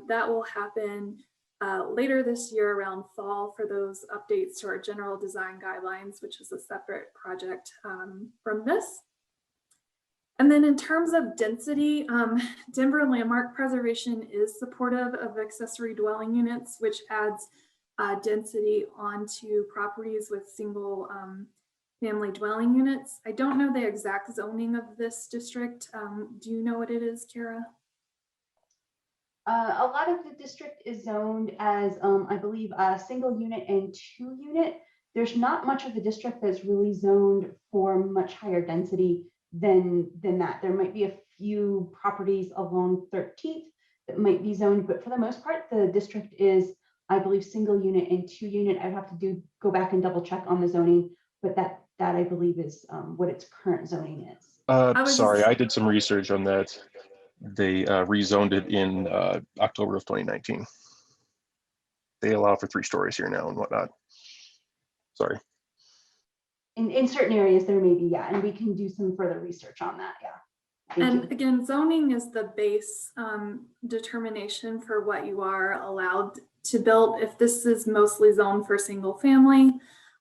Speaker 8: That will happen later this year around fall for those updates to our general design guidelines, which is a separate project from this. And then in terms of density, Denver Landmark Preservation is supportive of accessory dwelling units, which adds density onto properties with single family dwelling units. I don't know the exact zoning of this district. Do you know what it is, Kara?
Speaker 1: A lot of the district is zoned as, I believe, a single unit and 2 unit. There's not much of the district that's really zoned for much higher density than that. There might be a few properties along 13th that might be zoned, but for the most part, the district is, I believe, single unit and 2 unit. I'd have to go back and double check on the zoning, but that I believe is what its current zoning is.
Speaker 5: Sorry, I did some research on that. They rezoned it in October of 2019. They allow for 3 stories here now and whatnot. Sorry.
Speaker 1: In certain areas there may be, yeah, and we can do some further research on that, yeah.
Speaker 8: And again, zoning is the base determination for what you are allowed to build. If this is mostly zoned for single family,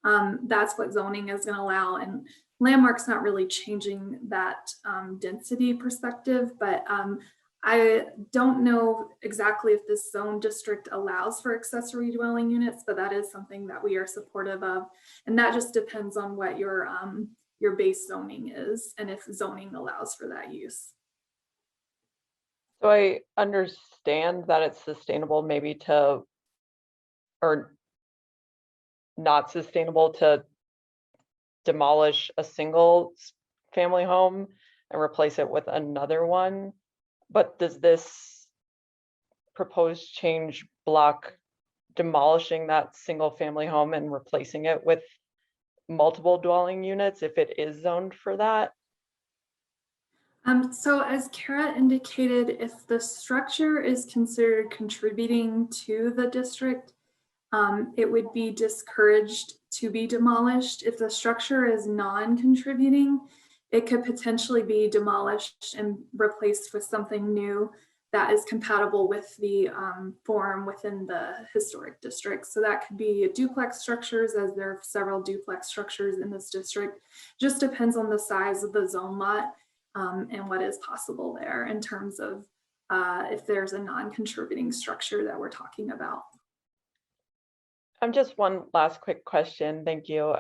Speaker 8: that's what zoning is going to allow. And Landmark's not really changing that density perspective, but I don't know exactly if this zone district allows for accessory dwelling units, but that is something that we are supportive of. And that just depends on what your base zoning is and if zoning allows for that use.
Speaker 7: So I understand that it's sustainable maybe to, or not sustainable to demolish a single family home and replace it with another one. But does this proposed change block demolishing that single family home and replacing it with multiple dwelling units if it is zoned for that?
Speaker 8: So as Kara indicated, if the structure is considered contributing to the district, it would be discouraged to be demolished. If the structure is non-contributing, it could potentially be demolished and replaced with something new that is compatible with the form within the historic district. So that could be duplex structures, as there are several duplex structures in this district. Just depends on the size of the zone lot and what is possible there in terms of if there's a non-contributing structure that we're talking about.
Speaker 7: Just one last quick question. Thank you.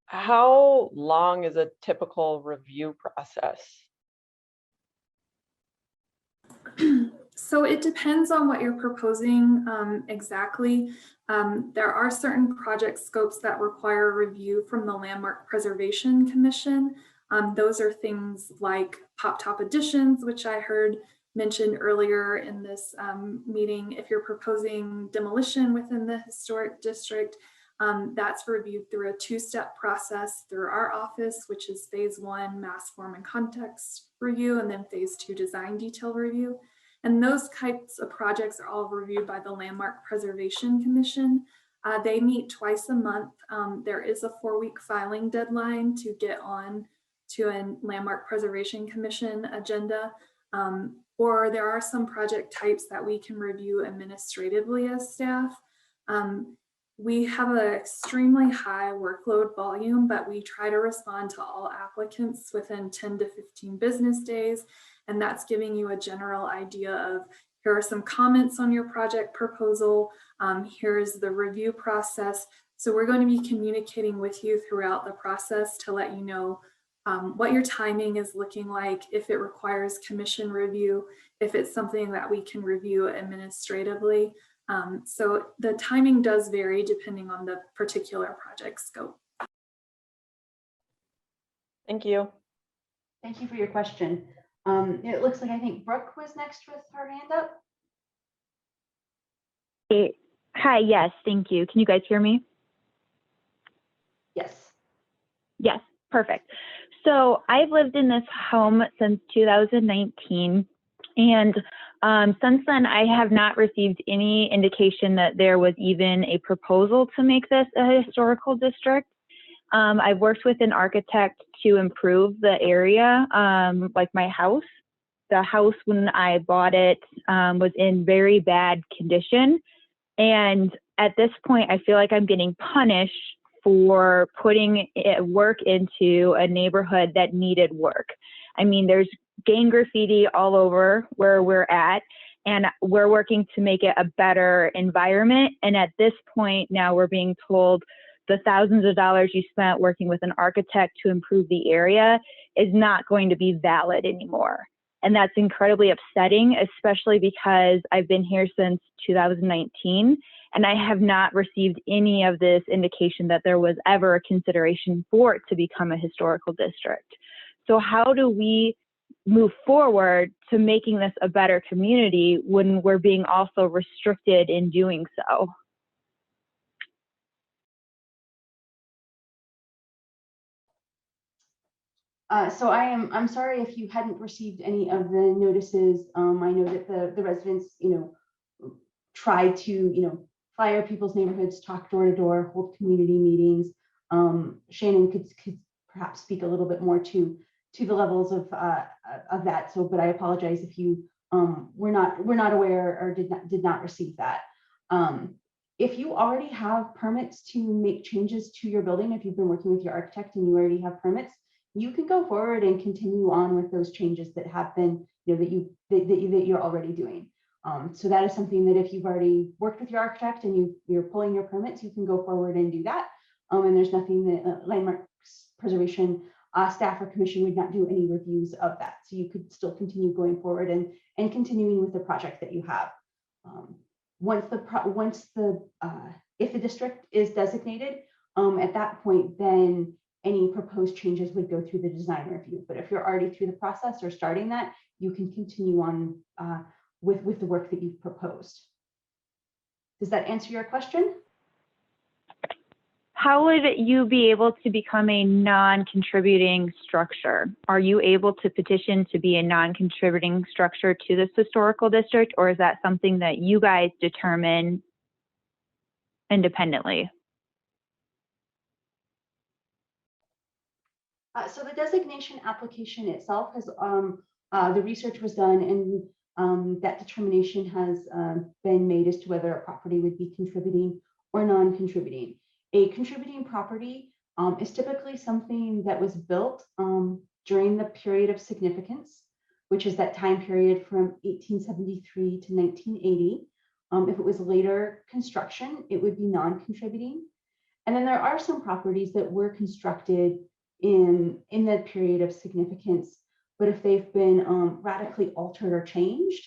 Speaker 7: How long is a typical review process?
Speaker 8: So it depends on what you're proposing exactly. There are certain project scopes that require review from the Landmark Preservation Commission. Those are things like pop-top additions, which I heard mentioned earlier in this meeting. If you're proposing demolition within the historic district, that's reviewed through a 2-step process through our office, which is phase 1 mass form and context review, and then phase 2 design detail review. And those types of projects are all reviewed by the Landmark Preservation Commission. They meet twice a month. There is a 4-week filing deadline to get on to a Landmark Preservation Commission agenda. Or there are some project types that we can review administratively as staff. We have an extremely high workload volume, but we try to respond to all applicants within 10 to 15 business days. And that's giving you a general idea of, here are some comments on your project proposal. Here's the review process. So we're going to be communicating with you throughout the process to let you know what your timing is looking like, if it requires commission review, if it's something that we can review administratively. So the timing does vary depending on the particular project scope.
Speaker 7: Thank you.
Speaker 1: Thank you for your question. It looks like I think Brooke was next with her hand up.
Speaker 9: Hey, hi, yes, thank you. Can you guys hear me?
Speaker 1: Yes.
Speaker 9: Yes, perfect. So I've lived in this home since 2019, and since then I have not received any indication that there was even a proposal to make this a historical district. I've worked with an architect to improve the area, like my house. The house, when I bought it, was in very bad condition. And at this point, I feel like I'm getting punished for putting work into a neighborhood that needed work. I mean, there's gang graffiti all over where we're at, and we're working to make it a better environment. And at this point now we're being told the thousands of dollars you spent working with an architect to improve the area is not going to be valid anymore. And that's incredibly upsetting, especially because I've been here since 2019, and I have not received any of this indication that there was ever a consideration for it to become a historical district. So how do we move forward to making this a better community when we're being also restricted in doing so?
Speaker 1: So I'm sorry if you hadn't received any of the notices. I know that the residents, try to, flyer people's neighborhoods, talk door to door, hold community meetings. Shannon could perhaps speak a little bit more to the levels of that. So, but I apologize if you were not aware or did not receive that. If you already have permits to make changes to your building, if you've been working with your architect and you already have permits, you can go forward and continue on with those changes that have been, that you're already doing. So that is something that if you've already worked with your architect and you're pulling your permits, you can go forward and do that. And there's nothing that landmark preservation staff or commission would not do any reviews of that. So you could still continue going forward and continuing with the project that you have. If the district is designated, at that point, then any proposed changes would go through the design review. But if you're already through the process or starting that, you can continue on with the work that you've proposed. Does that answer your question?
Speaker 9: How would you be able to become a non-contributing structure? Are you able to petition to be a non-contributing structure to this historical district, or is that something that you guys determine independently?
Speaker 1: So the designation application itself has, the research was done, and that determination has been made as to whether a property would be contributing or non-contributing. A contributing property is typically something that was built during the period of significance, which is that time period from 1873 to 1980. If it was later construction, it would be non-contributing. And then there are some properties that were constructed in that period of significance, but if they've been radically altered or changed,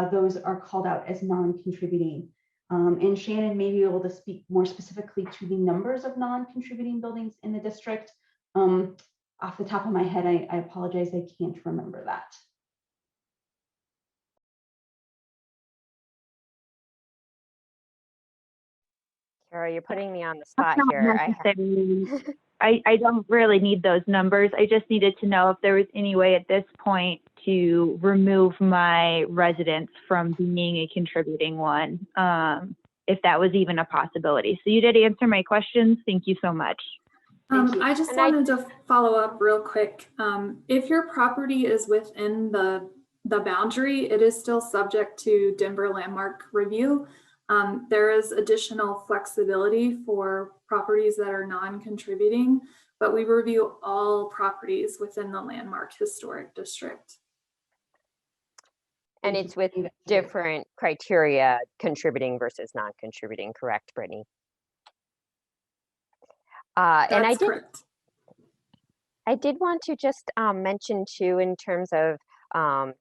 Speaker 1: those are called out as non-contributing. And Shannon may be able to speak more specifically to the numbers of non-contributing buildings in the district. Off the top of my head, I apologize, I can't remember that.
Speaker 4: Kara, you're putting me on the spot
Speaker 9: That's not
Speaker 4: here.
Speaker 9: I don't really need those numbers. I just needed to know if there was any way at this point to remove my residence from being a contributing one, if that was even a possibility. So you did answer my questions. Thank you so much.
Speaker 8: I just wanted to follow up real quick. If your property is within the boundary, it is still subject to Denver landmark review. There is additional flexibility for properties that are non-contributing, but we review all properties within the landmark historic district.
Speaker 4: And it's with different criteria, contributing versus non-contributing, correct, Brittany? And I did.
Speaker 8: Correct.
Speaker 4: I did want to just mention too, in terms of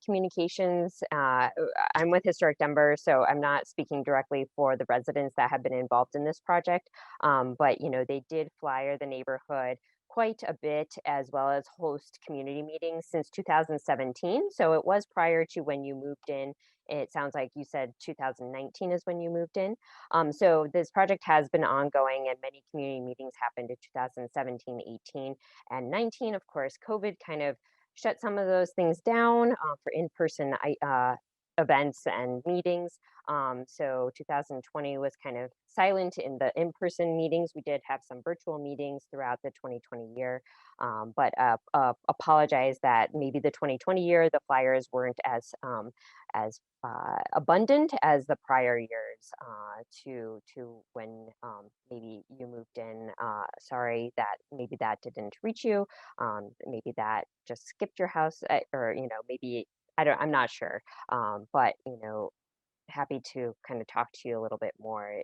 Speaker 4: communications, I'm with Historic Denver, so I'm not speaking directly for the residents that have been involved in this project. But you know, they did flyer the neighborhood quite a bit, as well as host community meetings since 2017. So it was prior to when you moved in. It sounds like you said 2019 is when you moved in. So this project has been ongoing, and many community meetings happened in 2017, 18, and 19. Of course, COVID kind of shut some of those things down for in-person events and meetings. So 2020 was kind of silent in the in-person meetings. We did have some virtual meetings throughout the 2020 year, but apologize that maybe the 2020 year, the flyers weren't as abundant as the prior years to when maybe you moved in. Sorry that maybe that didn't reach you. Maybe that just skipped your house, or you know, maybe I'm not sure. But you know, happy to kind of talk to you a little bit more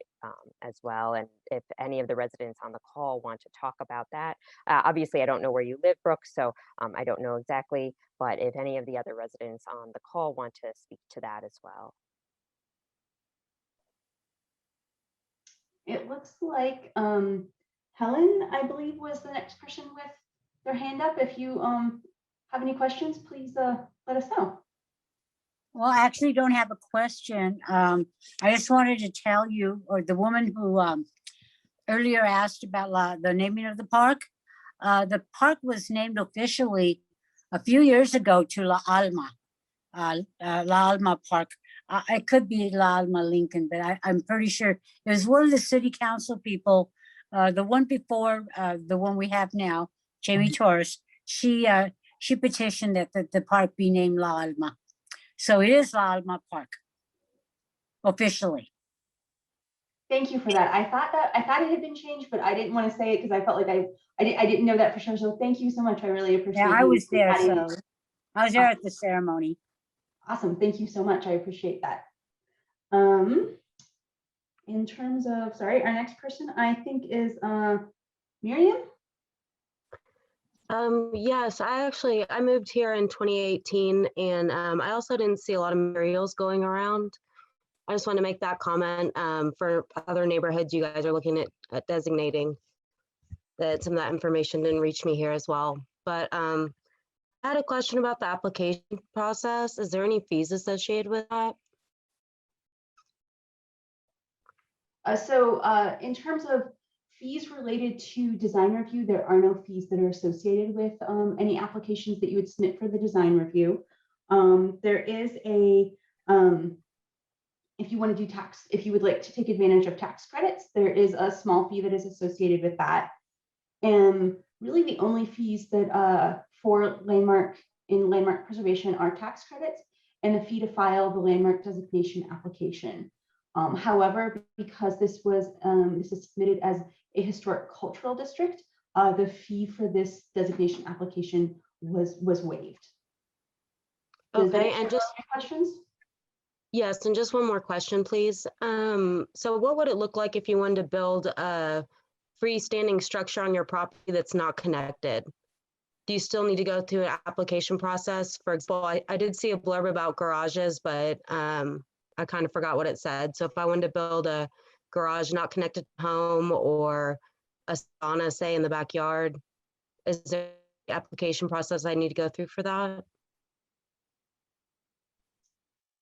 Speaker 4: as well. And if any of the residents on the call want to talk about that, obviously I don't know where you live, Brooke, so I don't know exactly, but if any of the other residents on the call want to speak to that as well.
Speaker 1: It looks like Helen, I believe, was the next person with their hand up. If you have any questions, please let us know.
Speaker 10: Well, I actually don't have a question. I just wanted to tell you, or the woman who earlier asked about the naming of the park was named officially a few years ago to La Alma Park. It could be La Alma Lincoln, but I'm pretty sure it was one of the city council people, the one before the one we have now, Jamie Torres. She petitioned that the park be named La Alma. So it is La Alma Park, officially.
Speaker 1: Thank you for that. I thought it had been changed, but I didn't want to say it because I felt like I didn't know that for sure. So thank you so much. I really appreciate it.
Speaker 10: Yeah, I was there, so I was there at the ceremony.
Speaker 1: Awesome. Thank you so much. I appreciate that. In terms of, sorry, our next person I think is Miriam.
Speaker 11: Yes, I moved here in 2018, and I also didn't see a lot of materials going around. I just want to make that comment for other neighborhoods you guys are looking at designating, that some of that information didn't reach me here as well. But I had a question about the application process. Is there any fees associated with that?
Speaker 1: In terms of fees related to design review, there are no fees that are associated with any applications that you would submit for the design review. There is a, if you want to do if you would like to take advantage of tax credits, there is a small fee that is associated with that. And really the only fees that for landmark preservation are tax credits and the fee to file the landmark designation application. However, because this is submitted as a historic cultural district, the fee for this designation application was waived.
Speaker 11: Okay, and just
Speaker 1: questions?
Speaker 11: Yes, and just one more question, please. So what would it look like if you wanted to build a freestanding structure on your property that's not connected? Do you still need to go through an application process? For example, I did see a blurb about garages, but I kind of forgot what it said. So if I wanted to build a garage not connected to home, or a sauna, say, in the backyard, is there an application process I need to go through for that?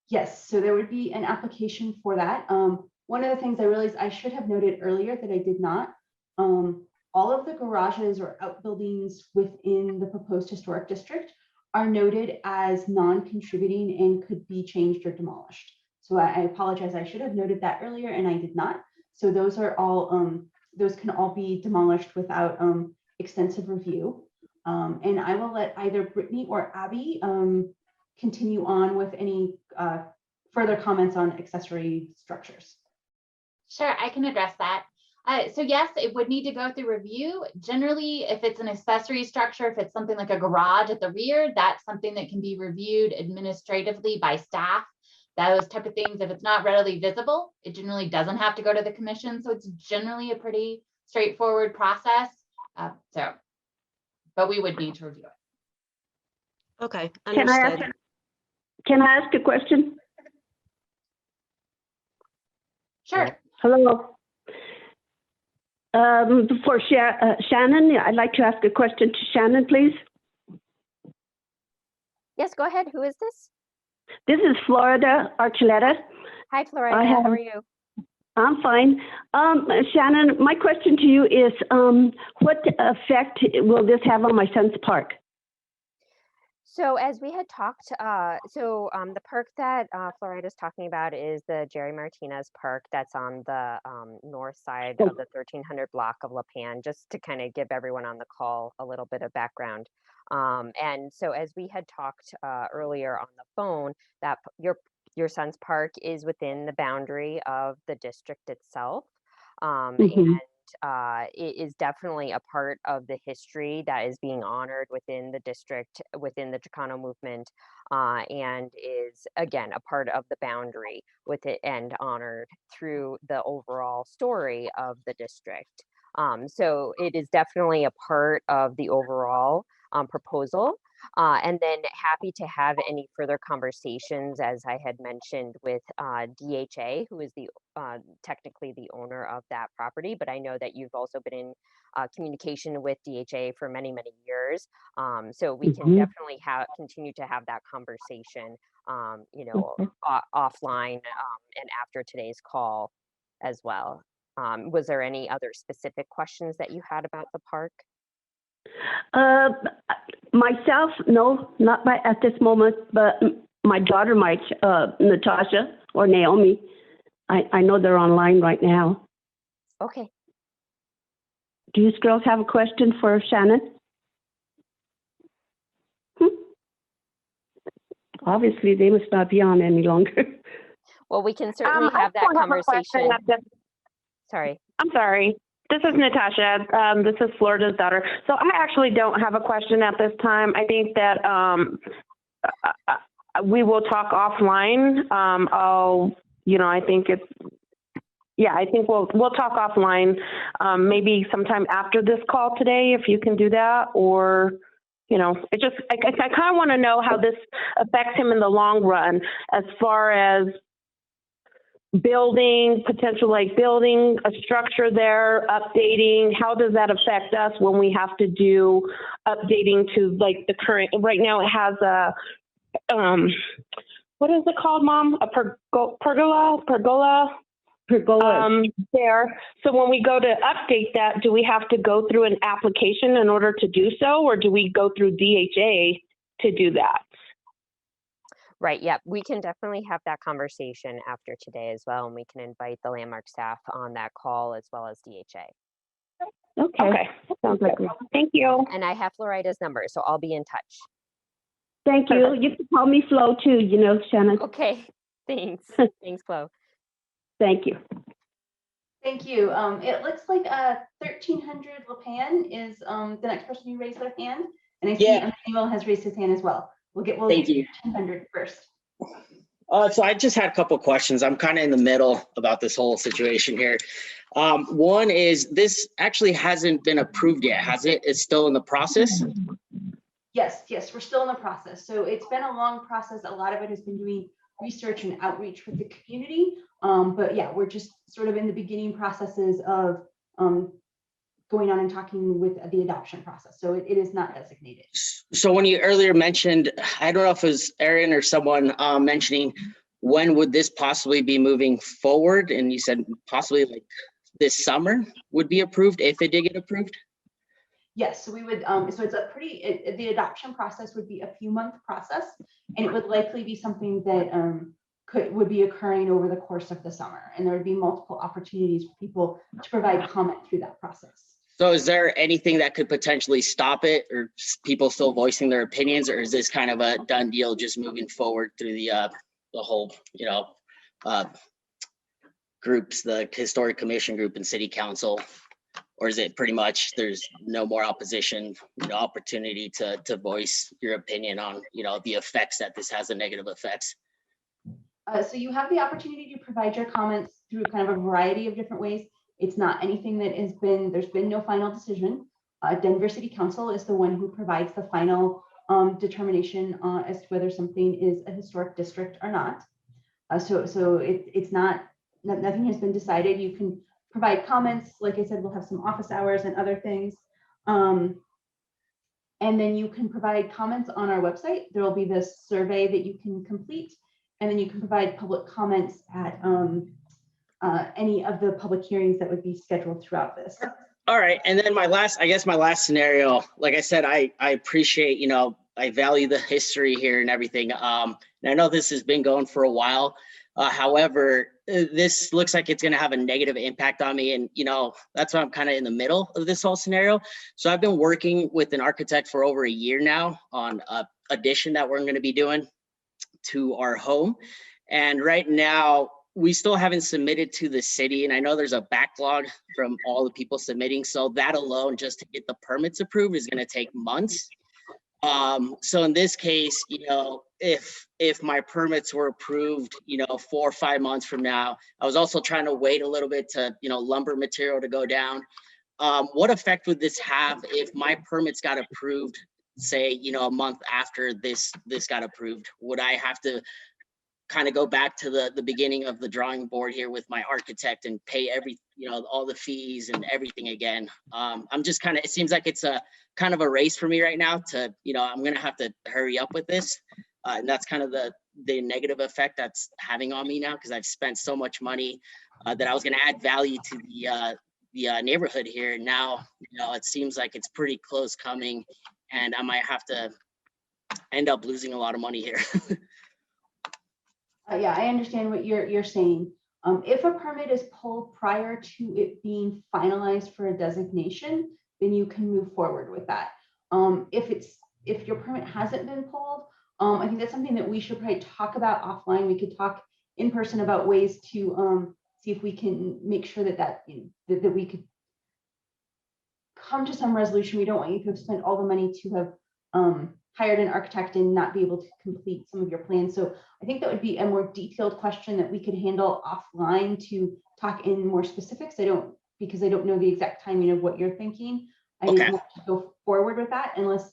Speaker 1: Yes, so there would be an application for that. One of the things I realized I should have noted earlier that I did not, all of the garages or outbuildings within the proposed historic district are noted as non-contributing and could be changed or demolished. So I apologize, I should have noted that earlier and I did not. So those are all, those can all be demolished without extensive review. And I will let either Brittany or Abby continue on with any further comments on accessory structures.
Speaker 6: Sure, I can address that. So yes, it would need to go through review. Generally, if it's an accessory structure, if it's something like a garage at the rear, that's something that can be reviewed administratively by staff. Those type of things, if it's not readily visible, it generally doesn't have to go to the commission. So it's generally a pretty straightforward process. But but we would need to review it.
Speaker 11: Okay,
Speaker 12: Can I
Speaker 11: understood.
Speaker 12: ask a question?
Speaker 6: Sure.
Speaker 12: Hello. For Shannon, I'd like to ask a question to Shannon, please.
Speaker 4: Yes, go ahead. Who is this?
Speaker 12: This is Florida Archuleta.
Speaker 4: Hi, Florida. How are you?
Speaker 12: I'm fine. Shannon, my question to you is, what effect will this have on my son's park?
Speaker 4: So as we had talked, the park that Florida is talking about is the Jerry Martinez Park that's on the north side of the 1300 block of La Pan, just to kind of give everyone on the call a little bit of background. And so as we had talked earlier on the phone, that your son's park is within the boundary of the district itself. And it is definitely a part of the history that is being honored within the district, within the Chicano movement, and is, again, a part of the boundary with it and honored through the overall story of the district. So it is definitely a part of the overall proposal. And then happy to have any further conversations, as I had mentioned, with DHA, who is the technically the owner of that property. But I know that you've also been in communication with DHA for many, many years. So we can definitely continue to have that conversation, offline and after today's call as well. Was there any other specific questions that you had about the park?
Speaker 12: Myself, no, not at this moment, but my daughter might, Natasha or Naomi. I know they're online right now.
Speaker 4: Okay.
Speaker 12: Do you girls have a question for Shannon? Obviously, they must not be on any longer.
Speaker 4: Well, we can certainly have that conversation. Sorry.
Speaker 13: I'm sorry. This is Natasha. This is Florida's daughter. So I actually don't have a question at this time. I think that we will talk offline. I think it's, I think we'll talk offline, maybe sometime after this call today, if you can do that, or, I kind of want to know how this affects him in the long run, as far as building a structure there, updating. How does that affect us when we have to do updating to the current? Right now it has a what is it called, Mom? A pergola there. So when we go to update that, do we have to go through an application in order to do so, or do we go through DHA to do that?
Speaker 4: Right. Yeah, we can definitely have that conversation after today as well, and we can invite the Landmark staff on that call as well as DHA.
Speaker 13: Okay. Sounds like good. Thank you.
Speaker 4: And I have Florida's number, so I'll be in touch.
Speaker 12: Thank you. You can call me Flo too, Shannon.
Speaker 4: Okay. Thanks. Thanks, Flo.
Speaker 12: Thank you.
Speaker 1: Thank you. It looks like 1300 La Pan is the next person who raised their hand, and I see Emmanuel has raised his hand as well. We'll get 1300 first.
Speaker 14: So I just had a couple of questions. I'm kind of in the middle about this whole situation here. One is, this actually hasn't been approved yet, has it? It's still in the process?
Speaker 1: Yes, we're still in the process. So it's been a long process. A lot of it has been doing research and outreach with the community. But yeah, we're just sort of in the beginning processes of going on and talking with the adoption process. So it is not designated.
Speaker 14: So when you earlier mentioned, I don't know if it was Aaron or someone mentioning, when would this possibly be moving forward? And you said possibly this summer would be approved if it did get approved?
Speaker 1: Yes, so we would, so it's the adoption process would be a few month process, and it would likely be something that would be occurring over the course of the summer. And there would be multiple opportunities for people to provide comment through that process.
Speaker 14: So is there anything that could potentially stop it, or people still voicing their opinions, or is this kind of a done deal just moving forward through the whole, groups, the historic commission group and city council? Or is it pretty much there's no more opposition, opportunity to voice your opinion on, the effects that this has, the negative effects?
Speaker 1: So you have the opportunity to provide your comments through kind of a variety of different ways. It's not anything that there's been no final decision. Denver City Council is the one who provides the final determination as to whether something is a historic district or not. So it's not, nothing has been decided. You can provide comments. Like I said, we'll have some office hours and other things. And then you can provide comments on our website. There will be this survey that you can complete, and then you can provide public comments at any of the public hearings that would be scheduled throughout this.
Speaker 14: All right, and then I guess my last scenario, like I said, I appreciate, I value the history here and everything. And I know this has been going for a while. However, this looks like it's going to have a negative impact on me. And, that's why I'm kind of in the middle of this whole scenario. So I've been working with an architect for over a year now on a addition that we're going to be doing to our home. And right now, we still haven't submitted to the city. And I know there's a backlog from all the people submitting. So that alone, just to get the permits approved, is going to take months. So in this case, if my permits were approved, 4 or 5 months from now, I was also trying to wait a little bit to, lumber material to go down. What effect would this have if my permits got approved, say, a month after this got approved? Would I have to kind of go back to the beginning of the drawing board here with my architect and pay all the fees and everything again? I'm just it seems like it's a kind of a race for me right now to, I'm going to have to hurry up with this. And that's kind of the negative effect that's having on me now, because I've spent so much money that I was going to add value to the neighborhood here. And now, it seems like it's pretty close coming, and I might have to end up losing a lot of money here.
Speaker 1: Yeah, I understand what you're saying. If a permit is pulled prior to it being finalized for a designation, then you can move forward with that. If your permit hasn't been pulled, I think that's something that we should probably talk about offline. We could talk in person about ways to see if we can make sure that we could come to some resolution. We don't want you to have spent all the money to have hired an architect and not be able to complete some of your plans. So I think that would be a more detailed question that we could handle offline to talk in more specifics. Because I don't know the exact timing of what you're thinking. I didn't want to go forward with that unless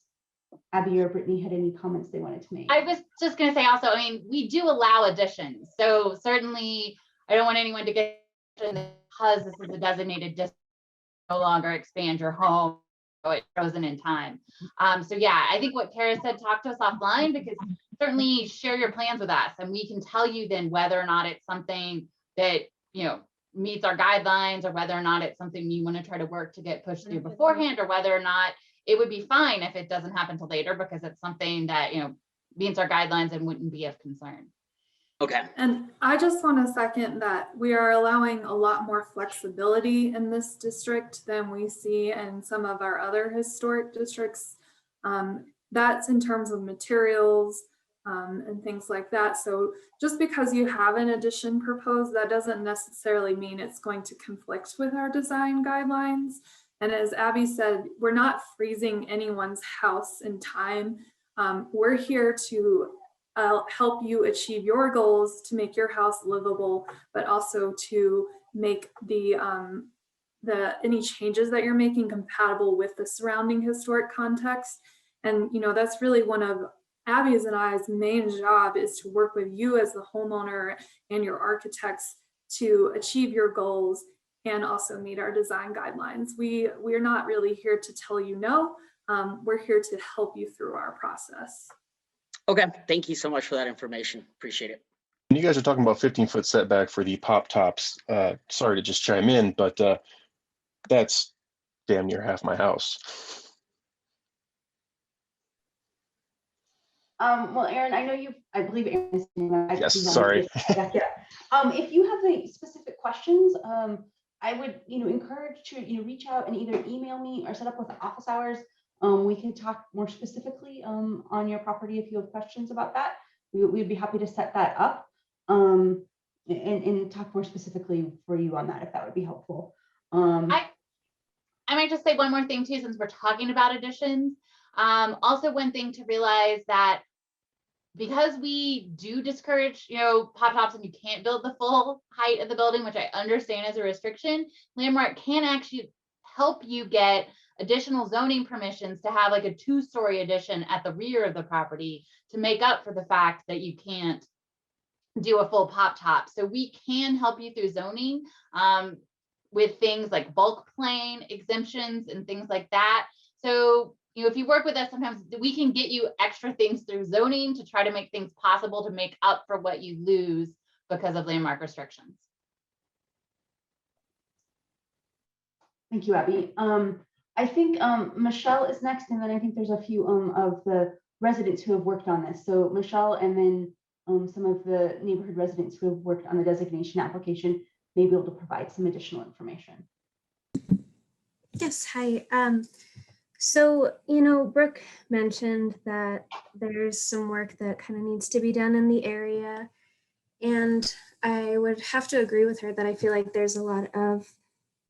Speaker 1: Abby or Brittany had any comments they wanted to make.
Speaker 6: I was just going to say also, we do allow additions. So certainly I don't want anyone to get because this is a designated district, no longer expand your home. It's frozen in time. So yeah, I think what Kara said, talk to us offline, because certainly share your plans with us and we can tell you then whether or not it's something that, meets our guidelines, or whether or not it's something you want to try to work to get pushed through beforehand, or whether or not it would be fine if it doesn't happen till later, because it's something that, meets our guidelines and wouldn't be of concern.
Speaker 14: Okay.
Speaker 8: And I just want to second that we are allowing a lot more flexibility in this district than we see in some of our other historic districts. That's in terms of materials and things like that. So just because you have an addition proposed, that doesn't necessarily mean it's going to conflict with our design guidelines. And as Abby said, we're not freezing anyone's house in time. We're here to help you achieve your goals, to make your house livable, but also to make any changes that you're making compatible with the surrounding historic context. And that's really one of Abby's and I's main job, is to work with you as the homeowner and your architects to achieve your goals and also meet our design guidelines. We're not really here to tell you no. We're here to help you through our process.
Speaker 14: Okay, thank you so much for that information. Appreciate it.
Speaker 5: When you guys are talking about 15-foot setback for the pop tops, sorry to just chime in, but that's damn near half my house.
Speaker 1: Well, Aaron, I know I believe Aaron is.
Speaker 5: Yes, sorry.
Speaker 1: Yeah. If you have any specific questions, I would, encourage to, reach out and either email me or set up with office hours. We can talk more specifically on your property if you have questions about that. We'd be happy to set that up and talk more specifically for you on that, if that would be helpful.
Speaker 6: I might just say one more thing too, since we're talking about additions. Also, one thing to realize that because we do discourage, pop tops, and you can't build the full height of the building, which I understand is a restriction, Landmark can actually help you get additional zoning permissions to have like a 2-story addition at the rear of the property to make up for the fact that you can't do a full pop top. So we can help you through zoning with things like bulk plane exemptions and things like that. So, you know, if you work with us, sometimes we can get you extra things through zoning to try to make things possible to make up for what you lose because of landmark restrictions.
Speaker 1: Thank you, Abby. I think Michelle is next, and then I think there's a few of the residents who have worked on this. So Michelle, and then some of the neighborhood residents who have worked on the designation application may be able to provide some additional information.
Speaker 15: Yes, hi. So, you know, Brooke mentioned that there's some work that kind of needs to be done in the area. And I would have to agree with her that I feel like there's a lot of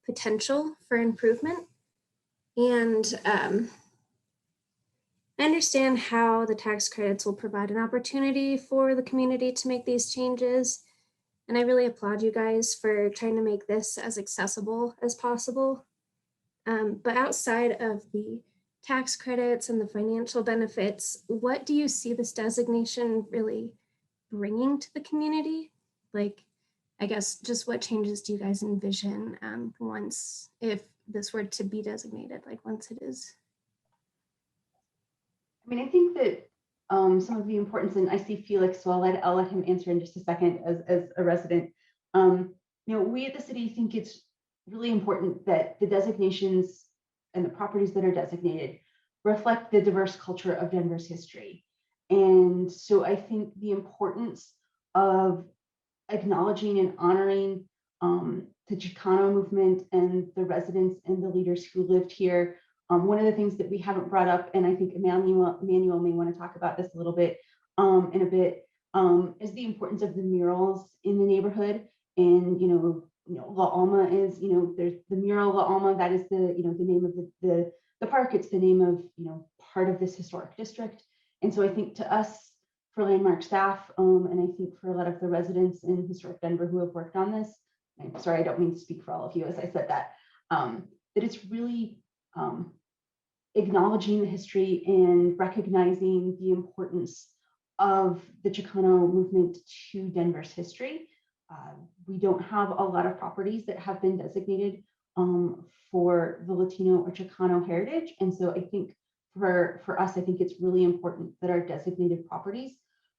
Speaker 15: potential for improvement. And I understand how the tax credits will provide an opportunity for the community to make these changes. And I really applaud you guys for trying to make this as accessible as possible. But outside of the tax credits and the financial benefits, what do you see this designation really bringing to the community? Like, I guess just what changes do you guys envision once, if this were to be designated, like once it is?
Speaker 1: I mean, I think that some of the importance, and I see Felix, so I'll let him answer in just a second as a resident. You know, we at the city think it's really important that the designations and the properties that are designated reflect the diverse culture of Denver's history. And so I think the importance of acknowledging and honoring the Chicano movement and the residents and the leaders who lived here. One of the things that we haven't brought up, and I think Emmanuel may want to talk about this a little bit in a bit, is the importance of the murals in the neighborhood. And you know, La Alma is, you know, there's the mural La Alma, that is the, you know, the name of the park. It's the name of, you know, part of this historic district. And so I think to us, for landmark staff, and I think for a lot of the residents in historic Denver who have worked on this, I'm sorry, I don't mean to speak for all of you as I said that, that it's really acknowledging the history and recognizing the importance of the Chicano movement to Denver's history. We don't have a lot of properties that have been designated for the Latino or Chicano heritage. And so I think for us, I think it's really important that our designated properties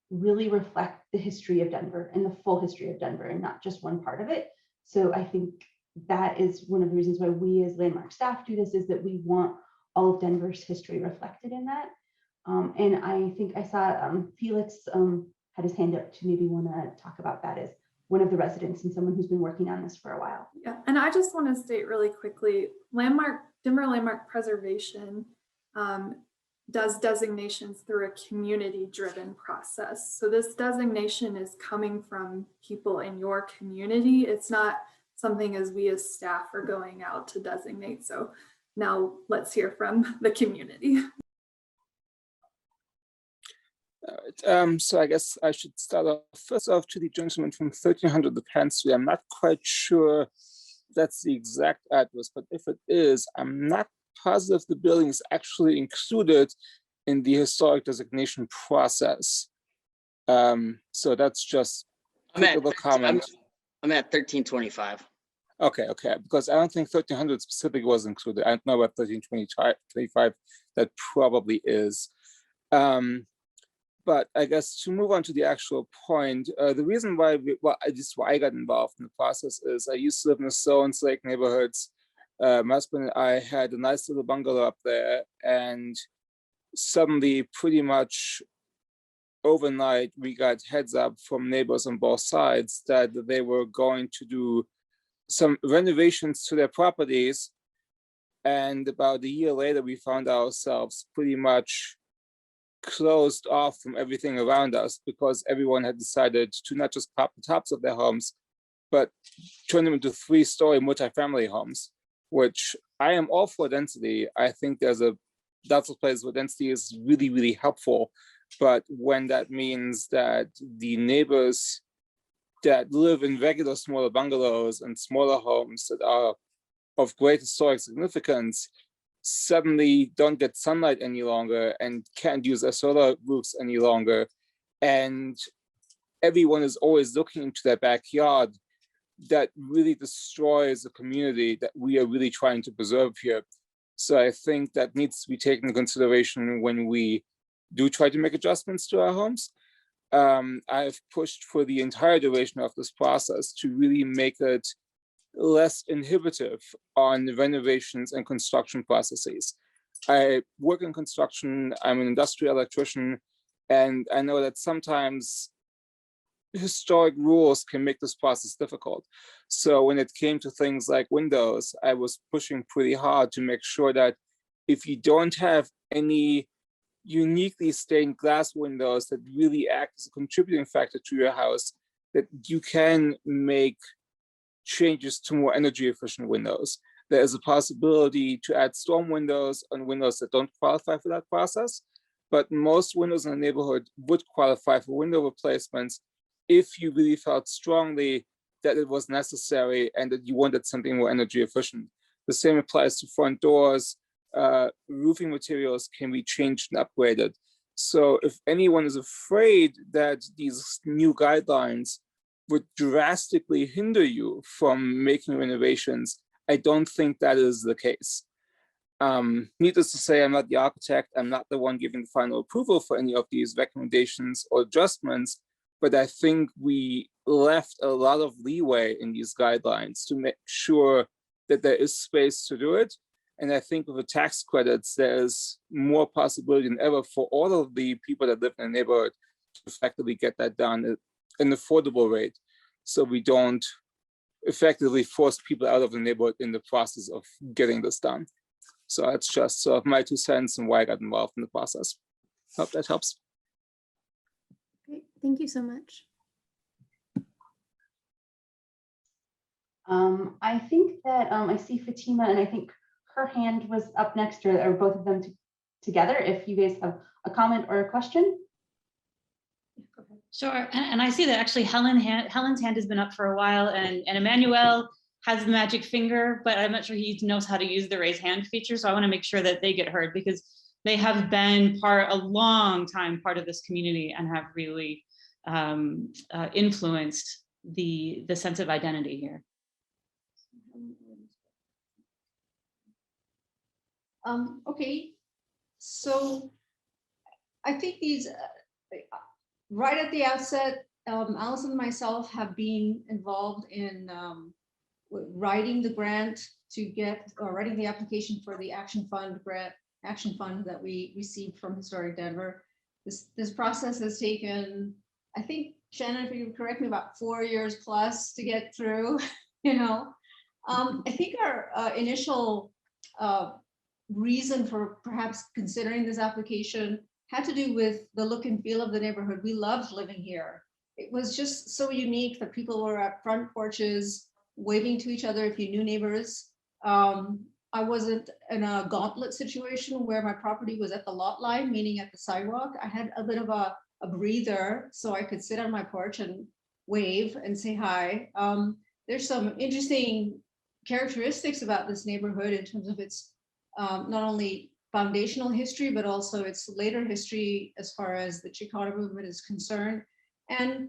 Speaker 1: really reflect the history of Denver and the full history of Denver and not just one part of it. So I think that is one of the reasons why we as landmark staff do this, is that we want all of Denver's history reflected in that. And I think I saw Felix had his hand up to maybe want to talk about that as one of the residents and someone who's been working on this for a while.
Speaker 8: Yeah, and I just want to state really quickly, Denver Landmark Preservation does designations through a community-driven process. So this designation is coming from people in your community. It's not something as we as staff are going out to designate. So now let's hear from the community.
Speaker 16: So I guess I should start off first off to the gentleman from 1300 the Penn Street. I'm not quite sure that's the exact address, but if it is, I'm not positive the building is actually included in the historic designation process. So that's just a comment.
Speaker 14: I'm at 1325.
Speaker 16: Okay, because I don't think 1300 specific was included. I don't know about 1325. That probably is. But I guess to move on to the actual point, the reason why I got involved in the process is I used to live in the Stones Lake neighborhoods. My husband and I had a nice little bungalow up there, and suddenly, pretty much overnight, we got heads up from neighbors on both sides that they were going to do some renovations to their properties. And about a year later, we found ourselves pretty much closed off from everything around us because everyone had decided to not just pop the tops of their homes, but turn them into 3-story multifamily homes, which I am all for density. I think there's lots of places where density is really, really helpful. But when that means that the neighbors that live in regular smaller bungalows and smaller homes that are of great historic significance suddenly don't get sunlight any longer and can't use their solar roofs any longer. And everyone is always looking into their backyard. That really destroys the community that we are really trying to preserve here. So I think that needs to be taken into consideration when we do try to make adjustments to our homes. I've pushed for the entire duration of this process to really make it less inhibitive on renovations and construction processes. I work in construction, I'm an industrial electrician, and I know that sometimes historic rules can make this process difficult. So when it came to things like windows, I was pushing pretty hard to make sure that if you don't have any uniquely stained glass windows that really act as a contributing factor to your house, that you can make changes to more energy efficient windows. There is a possibility to add storm windows on windows that don't qualify for that process, but most windows in the neighborhood would qualify for window replacements if you really felt strongly that it was necessary and that you wanted something more energy efficient. The same applies to front doors. Roofing materials can be changed and upgraded. So if anyone is afraid that these new guidelines would drastically hinder you from making renovations, I don't think that is the case. Needless to say, I'm not the architect. I'm not the one giving the final approval for any of these recommendations or adjustments, but I think we left a lot of leeway in these guidelines to make sure that there is space to do it. And I think with the tax credits, there's more possibility than ever for all of the people that live in the neighborhood to effectively get that done at an affordable rate, so we don't effectively force people out of the neighborhood in the process of getting this done. So that's just sort of my 2 cents and why I got involved in the process. Hope that helps.
Speaker 15: Great. Thank you so much.
Speaker 1: I think that I see Fatima, and I think her hand was up next, or both of them together. If you guys have a comment or a question.
Speaker 17: Sure, and I see that actually Helen's hand has been up for a while, and Emmanuel has the magic finger, but I'm not sure he knows how to use the raise hand feature. So I want to make sure that they get heard, because they have been a long time part of this community and have really influenced the sense of identity here.
Speaker 18: Okay, so I think these, right at the outset, Allison and myself have been involved in writing the grant to get, or writing the application for the Action Fund grant, Action Fund that we received from Historic Denver. This process has taken, I think, Shannon, if you correct me, about 4 years plus to get through, you know. I think our initial reason for perhaps considering this application had to do with the look and feel of the neighborhood. We loved living here. It was just so unique that people were at front porches waving to each other if you knew neighbors. I wasn't in a gauntlet situation where my property was at the lot line, meaning at the sidewalk. I had a bit of a breather, so I could sit on my porch and wave and say hi. There's some interesting characteristics about this neighborhood in terms of its not only foundational history, but also its later history as far as the Chicano movement is concerned. And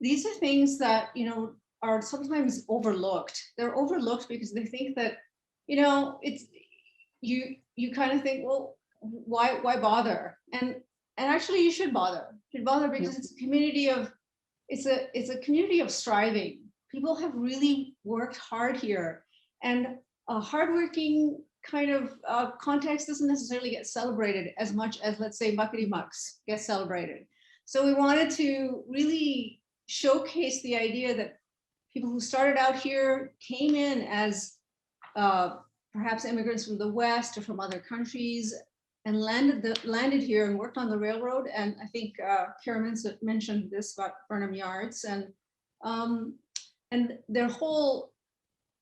Speaker 18: these are things that, you know, are sometimes overlooked. They're overlooked because they think that, you know, it's, you kind of think, well, why bother? And actually you should bother. You should bother because it's a community of, it's a community of striving. People have really worked hard here, and a hardworking kind of context doesn't necessarily get celebrated as much as, let's say, muckety mucks get celebrated. So we wanted to really showcase the idea that people who started out here came in as perhaps immigrants from the West or from other countries and landed here and worked on the railroad. And I think Karen mentioned this about Burnham Yards, and their whole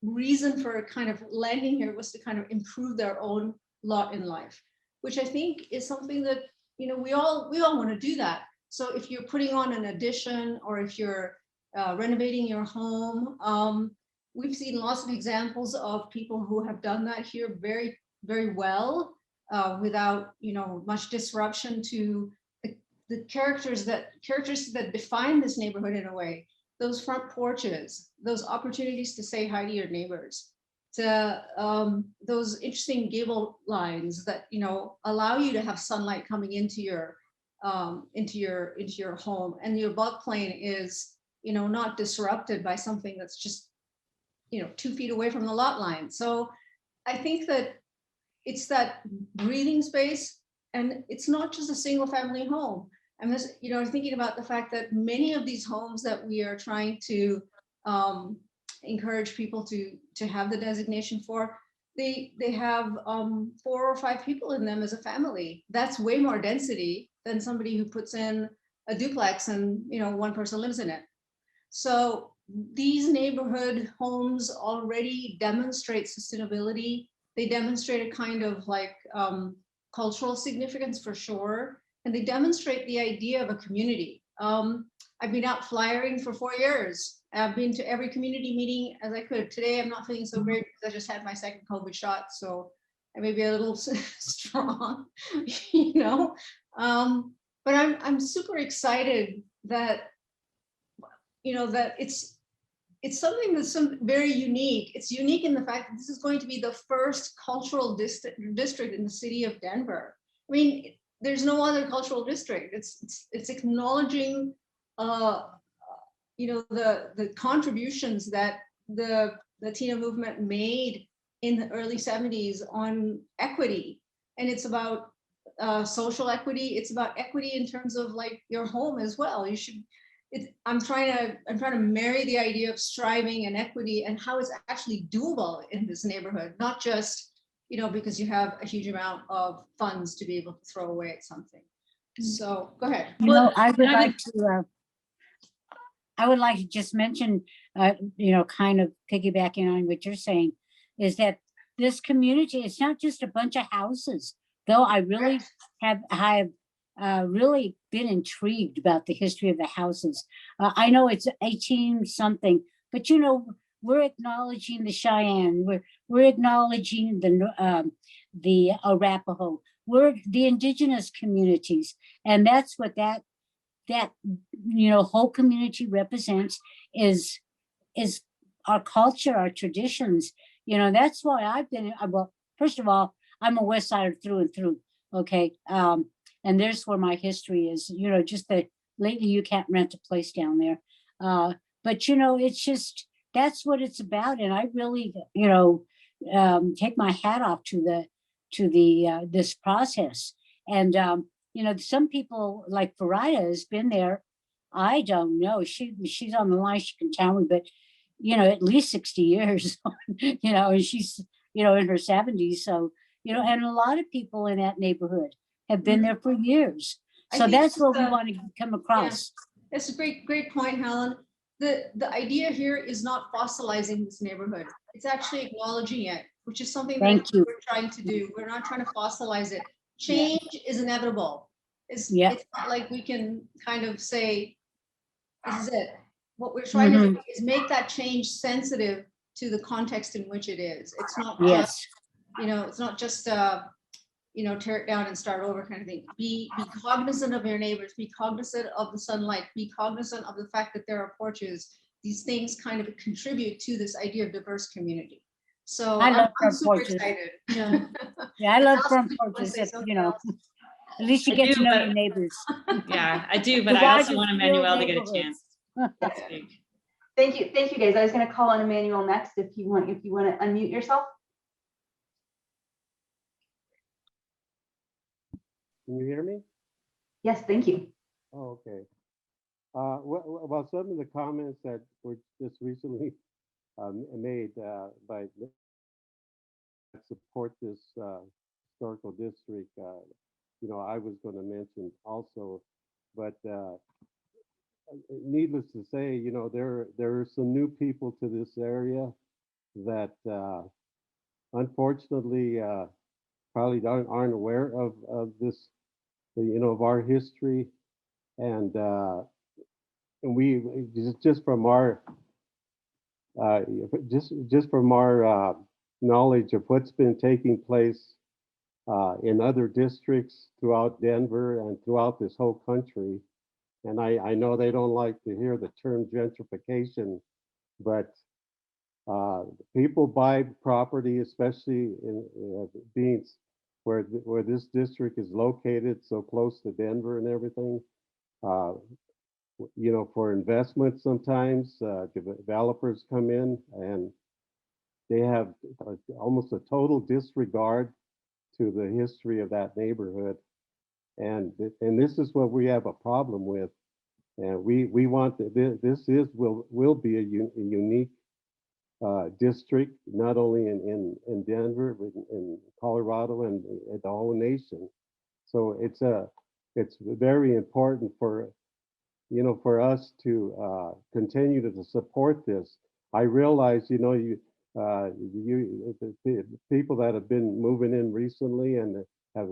Speaker 18: reason for kind of landing here was to kind of improve their own lot in life, which I think is something that, you know, we all want to do that. So if you're putting on an addition, or if you're renovating your home, we've seen lots of examples of people who have done that here very very well without, much disruption to the characteristics that define this neighborhood in a way. Those front porches, those opportunities to say hi to your neighbors, to those interesting gable lines that allow you to have sunlight coming into your home, and your bulk plane is not disrupted by something that's just 2 feet away from the lot line. So I think that it's that breathing space, and it's not just a single family home. I'm just thinking about the fact that many of these homes that we are trying to encourage people to have the designation for, they have 4 or 5 people in them as a family. That's way more density than somebody who puts in a duplex and 1 person lives in it. So these neighborhood homes already demonstrate sustainability. They demonstrate a kind of like cultural significance for sure, and they demonstrate the idea of a community. I've been out flyering for 4 years. I've been to every community meeting as I could. Today, I'm not feeling so great because I just had my second COVID shot, so I may be a little strong, But I'm super excited that that it's something that's very unique. It's unique in the fact that this is going to be the first cultural district in the city of Denver. I mean, there's no other cultural district. It's acknowledging the contributions that the Latino movement made in the early 70s on equity. And it's about social equity. It's about equity in terms of like your home as well. I'm trying to marry the idea of striving and equity and how it's actually doable in this neighborhood, not just because you have a huge amount of funds to be able to throw away at something. So go ahead.
Speaker 10: I would like to just mention, kind of piggybacking on what you're saying, is that this community, it's not just a bunch of houses, though I really have really been intrigued about the history of the houses. I know it's 18 something, but we're acknowledging the Cheyenne, we're acknowledging the Arapaho, we're the indigenous communities, and that's what that whole community represents is our culture, our traditions. That's why I've been, well, first of all, I'm a West Sider through and through. Okay. And there's where my history is, just that lately you can't rent a place down there. But it's just, that's what it's about. And I really, take my hat off to this process. And, some people like Farida has been there. I don't know. She's on the line. She can tell me, but, at least 60 years, and she's, in her 70s. So, and a lot of people in that neighborhood have been there for years. So that's what we want to come across.
Speaker 18: Yeah, that's a great point, Helen. The idea here is not fossilizing this neighborhood. It's actually acknowledging it, which is something that we're trying to do. We're not trying to fossilize it. Change is inevitable. It's not like we can kind of say, this is it. What we're trying to do is make that change sensitive to the context in which it is. It's not just, it's not just tear it down and start over kind of thing. Be cognizant of your neighbors, be cognizant of the sunlight, be cognizant of the fact that there are porches. These things kind of contribute to this idea of diverse community. So I'm super
Speaker 10: porches.
Speaker 18: excited.
Speaker 10: Yeah, I love front porches. At least you get to know your neighbors.
Speaker 17: Yeah, I do, but I also want Emmanuel to get a chance.
Speaker 1: Thank you, guys. I was going to call on Emmanuel next. If you want to unmute yourself.
Speaker 19: Can you hear me?
Speaker 1: Yes, thank you.
Speaker 19: Oh, okay. Well, some of the comments that were just recently made by that support this historical district, I was going to mention also, but needless to say, there are some new people to this area that unfortunately probably aren't aware of this, of our history, and we just from our knowledge of what's been taking place in other districts throughout Denver and throughout this whole country. And I know they don't like to hear the term gentrification, but people buy property, especially in being where this district is located, so close to Denver and everything. Uh, you know, for investment, sometimes developers come in and they have almost a total disregard to the history of that neighborhood, and this is what we have a problem with. And we want this will be a unique district, not only in Denver, but in Colorado and the whole nation. So it's very important for for us to continue to support this. I realize the people that have been moving in recently and have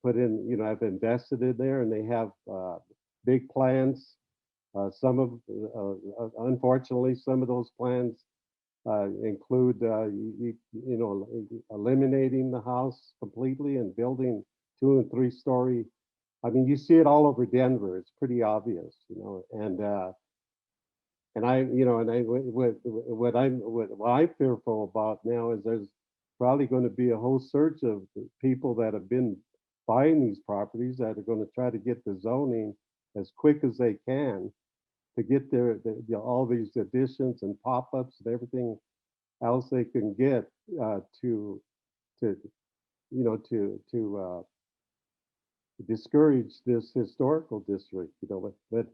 Speaker 19: put in have invested in there, and they have big plans. Some of unfortunately some of those plans include eliminating the house completely and building 2- and 3-story. I mean, you see it all over Denver. It's pretty obvious, and what I'm fearful about now is there's probably going to be a whole surge of people that have been buying these properties that are going to try to get the zoning as quick as they can to get all these additions and pop-ups and everything else they can get to discourage this historical district, but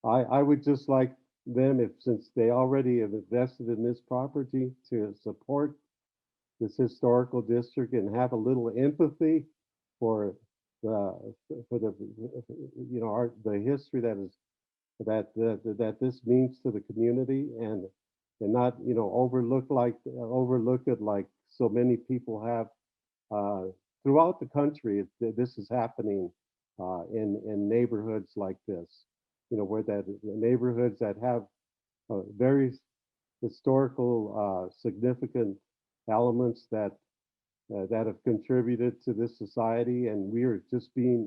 Speaker 19: I would just like them, since they already have invested in this property, to support this historical district and have a little empathy for the the history that this means to the community, and not overlook it like so many people have throughout the country. This is happening in neighborhoods like this, where the neighborhoods that have very historical significant elements that have contributed to this society, and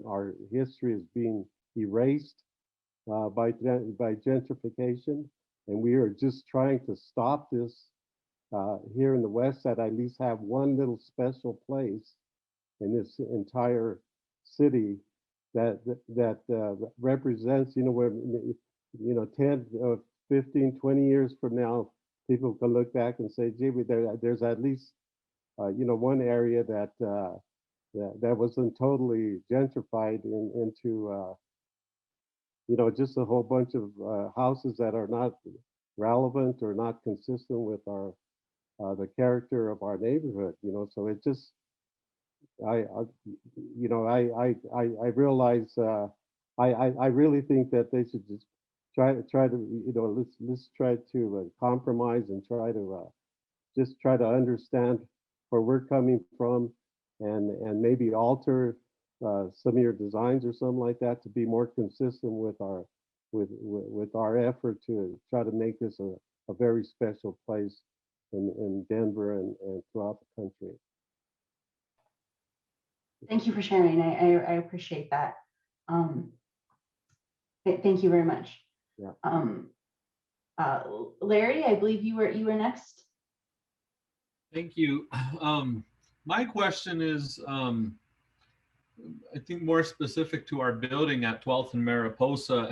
Speaker 19: our history is being erased by gentrification, and we are just trying to stop this here in the West, that at least have one little special place in this entire city that represents, where 10, 15, 20 years from now, people can look back and say, gee, there's at least one area that wasn't totally gentrified into just a whole bunch of houses that are not relevant or not consistent with the character of our neighborhood. So it just I realize I really think that they should just try to let's try to compromise and try to understand where we're coming from, and maybe alter some of your designs or something like that to be more consistent with our effort to try to make this a very special place in Denver and throughout the country.
Speaker 1: Thank you for sharing. I appreciate that. Thank you very much.
Speaker 19: Yeah.
Speaker 1: Larry, I believe you were next.
Speaker 20: Thank you. My question is, I think more specific to our building at 12th and Mariposa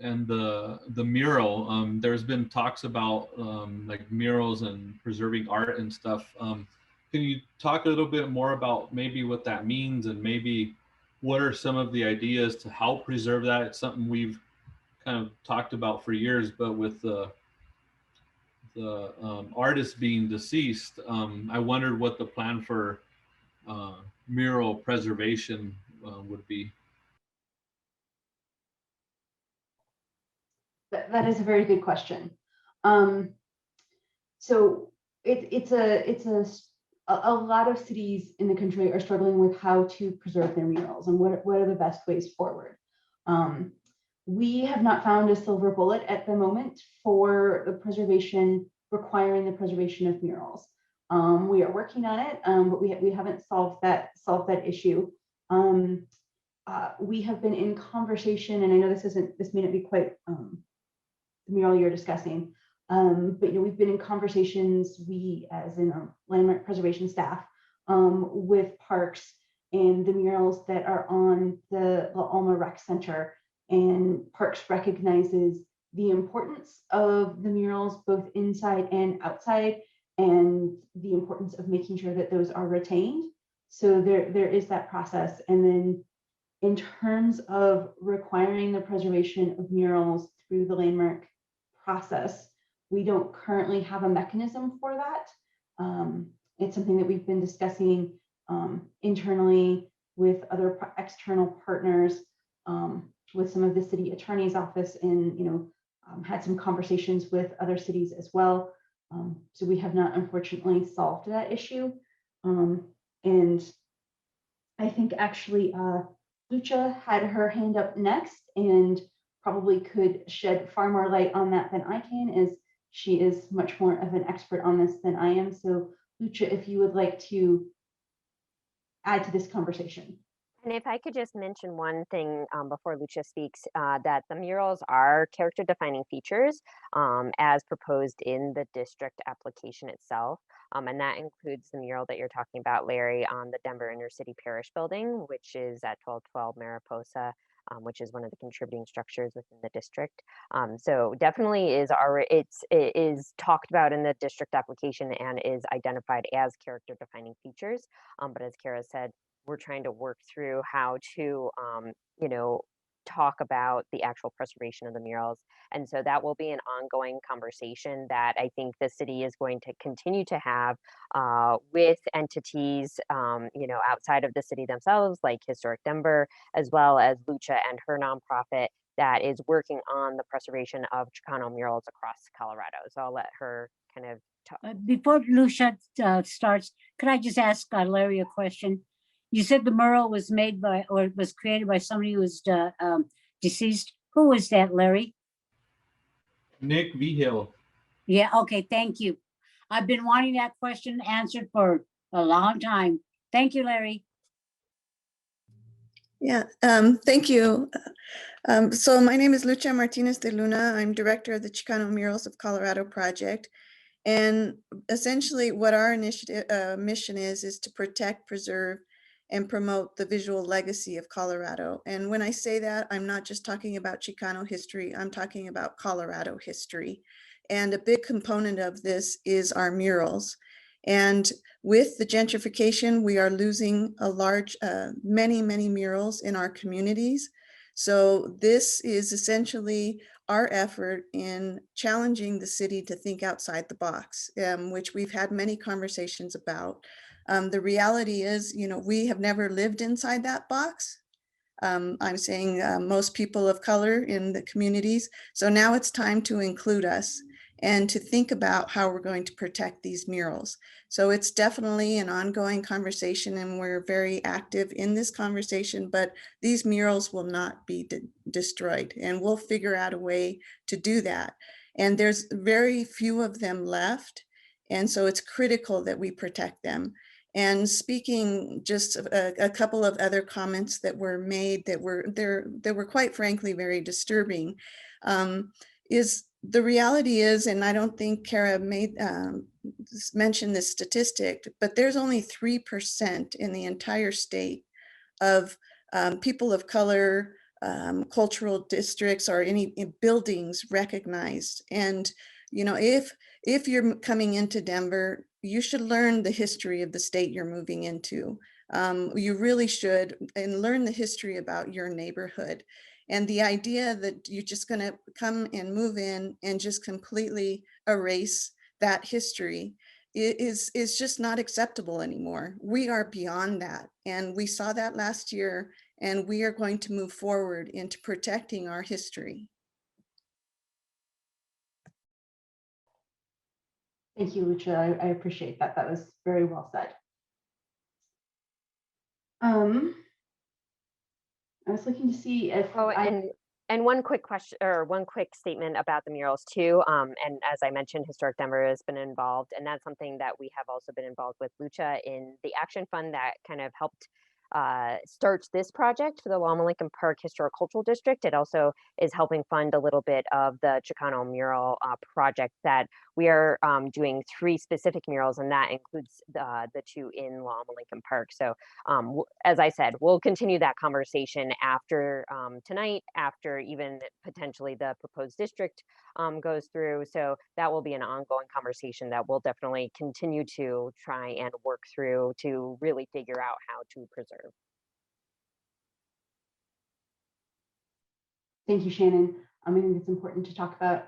Speaker 20: and the mural. There's been talks about like murals and preserving art and stuff. Can you talk a little bit more about maybe what that means, and maybe what are some of the ideas to help preserve that? It's something we've kind of talked about for years, but with the artist being deceased, I wondered what the plan for mural preservation would be.
Speaker 1: That is a very good question. So it's a lot of cities in the country are struggling with how to preserve their murals and what are the best ways forward. We have not found a silver bullet at the moment for the preservation requiring the preservation of murals. We are working on it, but we haven't solved that issue. We have been in conversation, and I know this may not be quite the mural you're discussing, but we've been in conversations, we as in our landmark preservation staff, with parks and the murals that are on the Alma Rec Center, and Parks recognizes the importance of the murals both inside and outside, and the importance of making sure that those are retained. So there is that process. And then in terms of requiring the preservation of murals through the landmark process, we don't currently have a mechanism for that. It's something that we've been discussing internally with other external partners, with some of the city attorney's office, and had some conversations with other cities as well. So we have not unfortunately solved that issue. And I think actually Lucia had her hand up next and probably could shed far more light on that than I can, as she is much more of an expert on this than I am. So Lucia, if you would like to add to this conversation.
Speaker 4: And if I could just mention one thing before Lucia speaks, that the murals are character defining features as proposed in the district application itself. And that includes the mural that you're talking about, Larry, on the Denver Inner City Parish Building, which is at 1212 Mariposa, which is one of the contributing structures within the district. So definitely it is talked about in the district application and is identified as character defining features. But as Kara said, we're trying to work through how to, talk about the actual preservation of the murals. And so that will be an ongoing conversation that I think the city is going to continue to have with entities, outside of the city themselves, like Historic Denver, as well as Lucia and her nonprofit that is working on the preservation of Chicano murals across Colorado. So I'll let her kind of talk.
Speaker 10: Before Lucia starts, could I just ask Larry a question? You said the mural was made by, or was created by somebody who was deceased. Who was that, Larry?
Speaker 20: Nick Vigil.
Speaker 10: Yeah, okay, thank you. I've been wanting that question answered for a long time. Thank you, Larry.
Speaker 19: Yeah, thank you. So my name is Lucia Martinez de Luna. I'm director of the Chicano Murals of Colorado project. And essentially what our initiative mission is to protect, preserve, and promote the visual legacy of Colorado. And when I say that, I'm not just talking about Chicano history, I'm talking about Colorado history. And a big component of this is our murals. And with the gentrification, we are losing a large, many murals in our communities. So this is essentially our effort in challenging the city to think outside the box, which we've had many conversations about. The reality is, we have never lived inside that box. I'm saying most people of color in the communities. So now it's time to include us and to think about how we're going to protect these murals. So it's definitely an ongoing conversation, and we're very active in this conversation, but these murals will not be destroyed, and we'll figure out a way to do that. And there's very few of them left. And so it's critical that we protect them. And speaking just a couple of other comments that were made that were quite frankly very disturbing, is the reality is, and I don't think Kara mentioned this statistic, but there's only 3% in the entire state of people of color, cultural districts, or any buildings recognized. And if you're coming into Denver, you should learn the history of the state you're moving into. You really should, and learn the history about your neighborhood. And the idea that you're just going to come and move in and just completely erase that history is just not acceptable anymore. We are beyond that. And we saw that last year, and we are going to move forward into protecting our history.
Speaker 1: Thank you, Lucia. I appreciate that. That was very well said. I was looking to see if
Speaker 4: And one quick question, or one quick statement about the murals too. And as I mentioned, Historic Denver has been involved, and that's something that we have also been involved with Lucia in the action fund that kind of helped start this project for the Alma Lincoln Park Historic Cultural District. It also is helping fund a little bit of the Chicano mural project that we are doing 3 specific murals, and that includes the 2 in Alma Lincoln Park. So as I said, we'll continue that conversation after tonight, after even potentially the proposed district goes through. So that will be an ongoing conversation that we'll definitely continue to try and work through to really figure out how to preserve.
Speaker 1: Thank you, Shannon. I think it's important to talk about.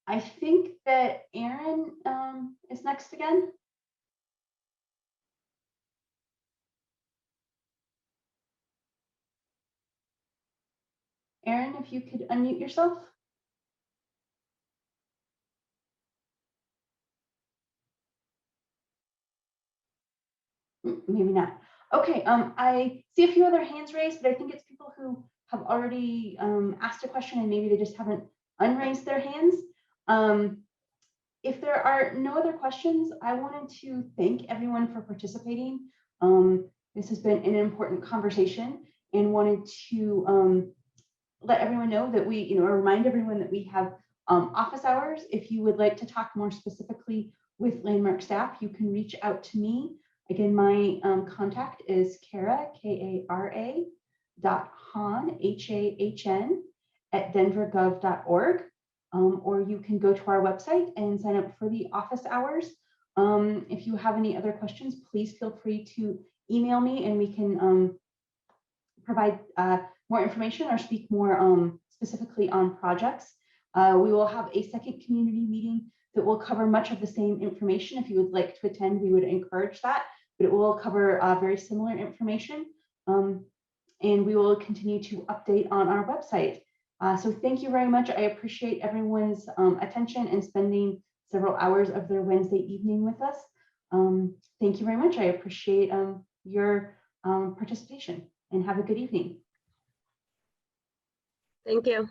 Speaker 1: I think that Aaron is next again. Aaron, if you could unmute yourself. Maybe not. Okay, I see a few other hands raised, but I think it's people who have already asked a question and maybe they just haven't unraised their hands. If there are no other questions, I wanted to thank everyone for participating. This has been an important conversation, and wanted to let everyone know that we, or remind everyone that we have office hours. If you would like to talk more specifically with Landmark staff, you can reach out to me. Again, my contact is Kara, K-A-R-A, .Hahn, H-A-H-N, @denvergov.org. Or you can go to our website and sign up for the office hours. If you have any other questions, please feel free to email me and we can provide more information or speak more specifically on projects. We will have a second community meeting that will cover much of the same information. If you would like to attend, we would encourage that, but it will cover very similar information. And we will continue to update on our website. So thank you very much. I appreciate everyone's attention and spending several hours of their Wednesday evening with us. Thank you very much. I appreciate your participation, and have a good evening.
Speaker 11: Thank you.